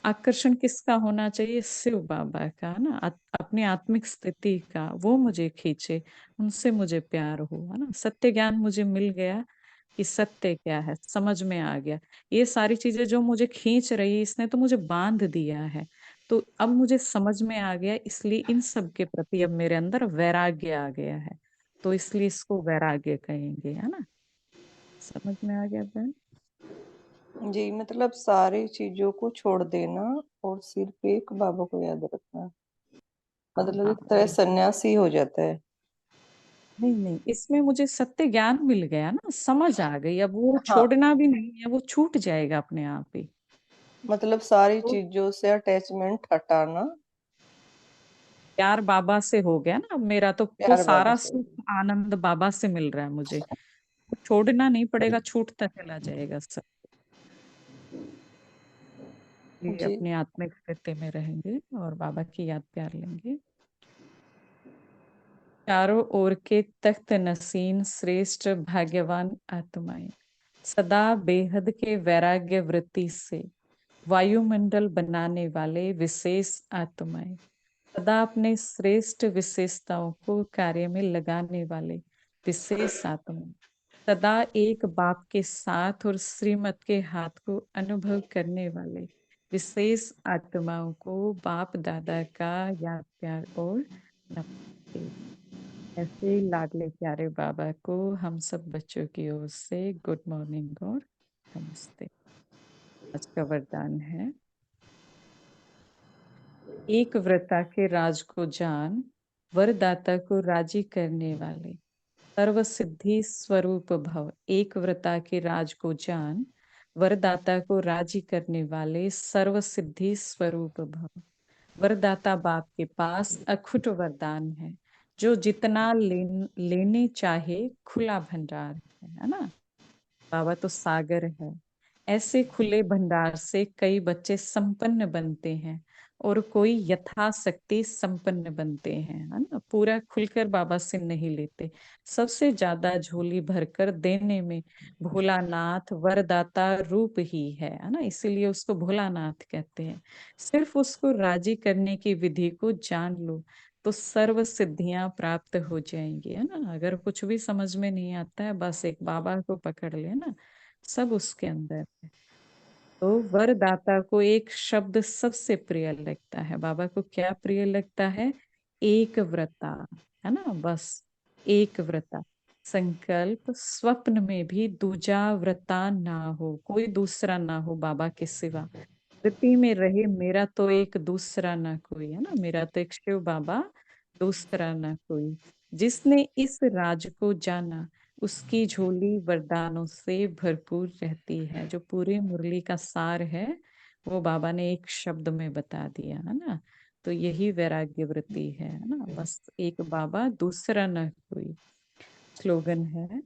आकर्षण किसका होना चाहिए? शिव बाबा का ना, अपनी आत्मिक स्थिति का, वो मुझे खींचे, उनसे मुझे प्यार हो, है ना। सत्य ज्ञान मुझे मिल गया कि सत्य क्या है, समझ में आ गया। ये सारी चीजें जो मुझे खींच रही, इसने तो मुझे बांध दिया है, तो अब मुझे समझ में आ गया, इसलिए इन सब के प्रति अब मेरे अंदर वैराग्य आ गया है, तो इसलिए इसको वैराग्य कहेंगे, है ना। समझ में आ गया बहन? जी, मतलब सारी चीजों को छोड़ देना और सिर्फ एक बाबा को याद रखना, मतलब एक तरह सन्यासी हो जाता है। नहीं नहीं, इसमें मुझे सत्य ज्ञान मिल गया ना, समझ आ गई, अब वो हाँ, छोड़ना भी नहीं है, वो छूट जाएगा अपने आप ही। मतलब सारी तो चीजों से अटैचमेंट हटाना, प्यार बाबा से हो गया ना, अब मेरा तो प्यार बाबा सारा से। सुख आनंद बाबा से मिल रहा है मुझे, छोड़ना नहीं पड़ेगा, छूटता चला जाएगा सब। ये जी, अपनी आत्मिक स्थिति में रहेंगे और बाबा की याद प्यार लेंगे। चारों ओर के तख्त नसीन श्रेष्ठ भाग्यवान आत्माएं सदा बेहद के वैराग्य वृत्ति से वायुमंडल बनाने वाले विशेष आत्माएं, सदा अपने श्रेष्ठ विशेषताओं को कार्य में लगाने वाले विशेष आत्मा, सदा एक बाप के साथ और श्रीमत के हाथ को अनुभव करने वाले विशेष आत्माओं को बाप दादा का याद प्यार और नमस्ते। ऐसे लाडले प्यारे बाबा को हम सब बच्चों की ओर से गुड मॉर्निंग और नमस्ते। आज का वरदान है, एक व्रता के राज को जान, वरदाता को राजी करने वाले सर्व सिद्धि स्वरूप भव। एक व्रता के राज को जान, वरदाता को राजी करने वाले सर्व सिद्धि स्वरूप भव। वरदाता बाप के पास अखुट वरदान है, जो जितना लेने चाहे खुला भंडार है ना। बाबा तो सागर है, ऐसे खुले भंडार से कई बच्चे संपन्न बनते हैं और कोई यथाशक्ति संपन्न बनते हैं, है ना। पूरा खुलकर बाबा से नहीं लेते, सबसे ज्यादा झोली भरकर देने में भोलानाथ वरदाता रूप ही है ना, इसीलिए उसको भोलानाथ कहते हैं। सिर्फ उसको राजी करने की विधि को जान लो तो सर्व सिद्धियां प्राप्त हो जाएंगी, है ना। अगर कुछ भी समझ में नहीं आता है, बस एक बाबा को पकड़ लेना, सब उसके अंदर है। तो वरदाता को एक शब्द सबसे प्रिय लगता है, बाबा को क्या प्रिय लगता है? एक व्रता, है ना, बस एक व्रता। संकल्प स्वप्न में भी दूजा व्रता ना हो, कोई दूसरा ना हो बाबा के सिवा। वृत्ति में रहे मेरा तो एक दूसरा ना कोई, है ना, मेरा तो एक शिव बाबा, दूसरा ना कोई। जिसने इस राज को जाना, उसकी झोली वरदानों से भरपूर रहती है। जो पूरी मुरली का सार है वो बाबा ने एक शब्द में बता दिया, है ना। तो यही वैराग्य वृत्ति है ना, बस एक बाबा, दूसरा न कोई। स्लोगन है,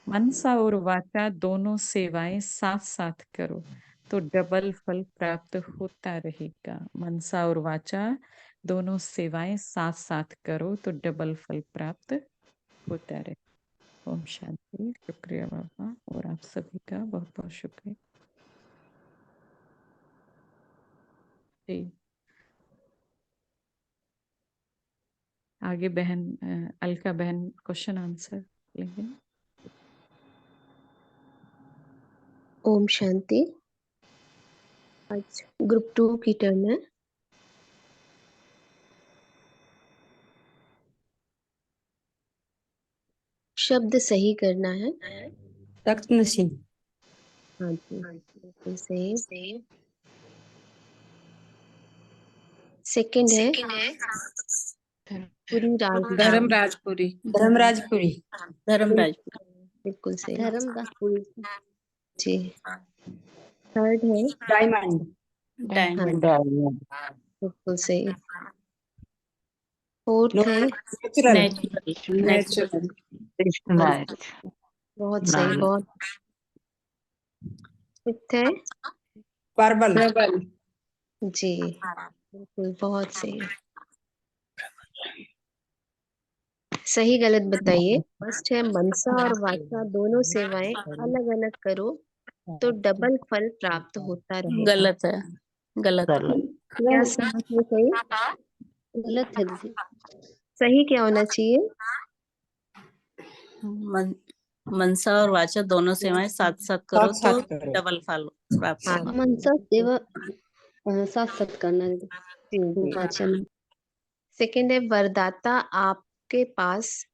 मनसा और वाचा दोनों सेवाएं साथ साथ करो तो डबल फल प्राप्त होता रहेगा। मनसा और वाचा दोनों सेवाएं साथ साथ करो तो डबल फल प्राप्त होता रहे। ओम शांति। शुक्रिया बाबा, और आप सभी का बहुत बहुत शुक्रिया जी। आगे बहन अलका बहन क्वेश्चन आंसर लेंगे ना। ओम शांति। आज ग्रुप 2 की टर्न है। शब्द सही करना है। तख्त नशीन। हाँ जी, बिल्कुल सही। सेकंड है पूरी राजधानी। धर्मराजपुरी। धर्मराजपुरी। धर्मराजपुरी, बिल्कुल सही धर्मदासपुरी। जी। थर्ड है डायमंड। हाँ, बिल्कुल सही। फोर्थ है नेचुरल। नेचुरल। नेचुरल। बहुत सही, बहुत। फिफ्थ है प्रबल। जी, बिल्कुल बहुत सही। सही गलत बताइए। फर्स्ट है मनसा और वाचा दोनों सेवाएं अलग अलग करो तो डबल फल प्राप्त होता रहेगा। गलत है। गलत। गलत। क्या सही है? सही गलत है दीदी। सही क्या होना चाहिए? मनसा और वाचा दोनों सेवाएं साथ साथ करो साथ तो साथ करो। डबल फल प्राप्त हाँ होगा। मनसा सेवा साथ साथ करना दीदी। जी जी। वाचा में। सेकंड है वरदाता आपके पास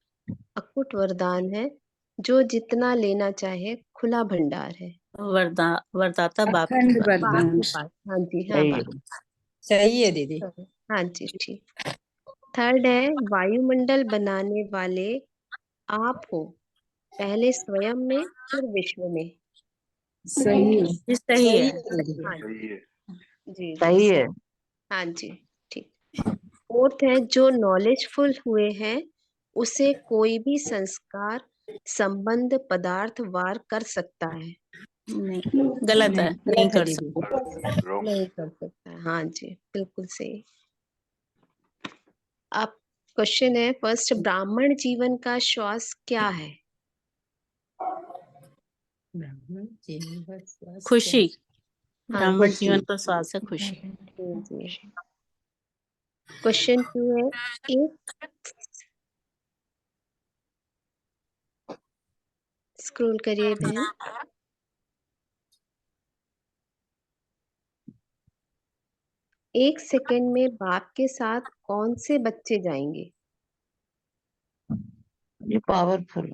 अकुट वरदान है, जो जितना लेना चाहे खुला भंडार है। वरदाता बाप की अखंड बात। बाप वरदान। के पास, हाँ जी, हाँ सही बाप। है। सही है दीदी। हाँ जी, ठीक। थर्ड है वायुमंडल बनाने वाले आप हो, पहले स्वयं में फिर विश्व में। सही है। ये सही सही है। है दीदी। हाँ जी जी। सही है। हाँ जी, ठीक। फोर्थ है जो नॉलेजफुल हुए हैं उसे कोई भी संस्कार संबंध पदार्थ वार कर सकता है। नहीं, गलत है, नहीं गलत है कर दीदी। सकते। नहीं कर सकता है, हाँ जी, बिल्कुल सही। अब क्वेश्चन है फर्स्ट, ब्राह्मण जीवन का श्वास क्या है? खुशी। हाँ ब्राह्मण जी, जीवन का श्वास है खुशी। जी। क्वेश्चन 2 है, एक स्क्रॉल करिए बहन। एक सेकंड में बाप के साथ कौन से बच्चे जाएंगे? ये पावरफुल।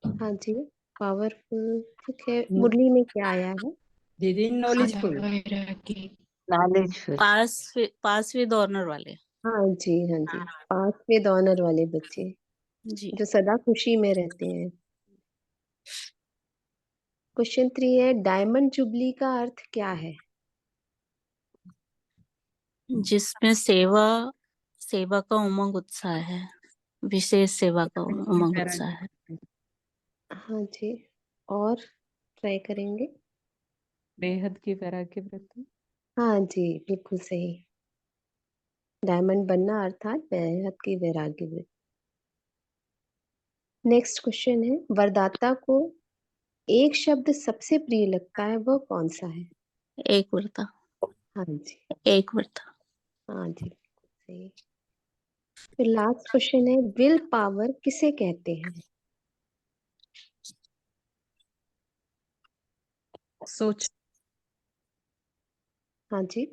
हाँ जी, पावरफुल, ठीक है। मुरली में क्या आया है? दीदी knowledgeful. Knowledgeful. Pass with honour वाले। हाँ जी, हाँ जी, पास विद ऑनर वाले बच्चे जी। जो सदा खुशी में रहते हैं। क्वेश्चन 3 है, डायमंड जुबली का अर्थ क्या है? जिसमें सेवा का उमंग उत्साह है, विशेष सेवा का उमंग उत्साह है। हाँ जी, और ट्राई करेंगे। बेहद की वैराग्य वृत्ति। हाँ जी, बिल्कुल सही। डायमंड बनना अर्थात बेहद की वैराग्य वृत्ति। नेक्स्ट क्वेश्चन है, वरदाता को एक शब्द सबसे प्रिय लगता है, वह कौन सा है? एक व्रता। हाँ जी, एक व्रता। हाँ जी, बिल्कुल सही। फिर लास्ट क्वेश्चन है, विल पावर किसे कहते हैं? सोच। हाँ जी,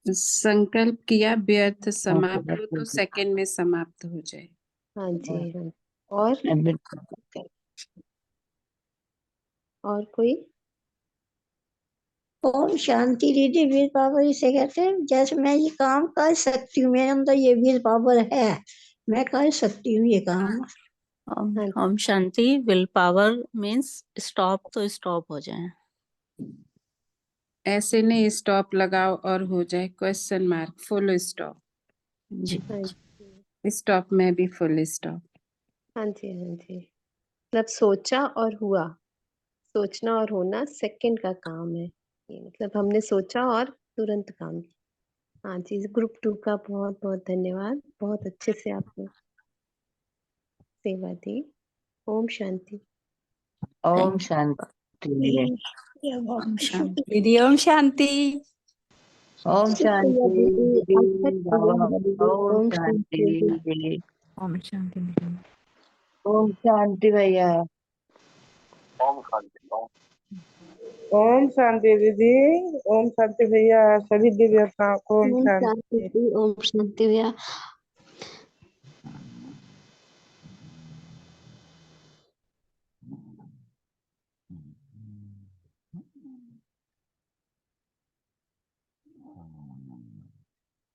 संकल्प किया व्यर्थ समाप्त हो तो सेकंड में समाप्त हो जाए। हाँ जी, हाँ। और कोई? ओम शांति दीदी। विल पावर इसे कहते हैं, जैसे मैं ये काम कर सकती हूँ, मेरे अंदर ये विल पावर है, मैं कर सकती हूँ ये काम। Om Shanti. Will power means stop तो स्टॉप हो जाए। ऐसे नहीं स्टॉप लगाओ और हो जाए क्वेश्चन मार्क फुल स्टॉप। जी। स्टॉप में भी फुल स्टॉप। हाँ जी, हाँ जी, मतलब सोचा और हुआ। सोचना और होना सेकंड का काम है, ये मतलब हमने सोचा और तुरंत काम किया। हाँ जी, ग्रुप 2 का बहुत बहुत धन्यवाद, बहुत अच्छे से आपने सेवा दी। ओम शांति। ओम शांति। ओम शांति। दीदी ओम शांति। ओम शांति दीदी बाबा। ओम ओम शांति शांति। दीदी। ओम शांति। ओम शांति भैया। ओम शांति दीदी। ओम शांति भैया। सभी दिव्य आत्माओं को ओम ओम शांति शांति। दी, ओम शांति भैया।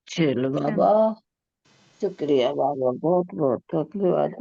चलो बाबा, शुक्रिया बाबा, बहुत बहुत धन्यवाद।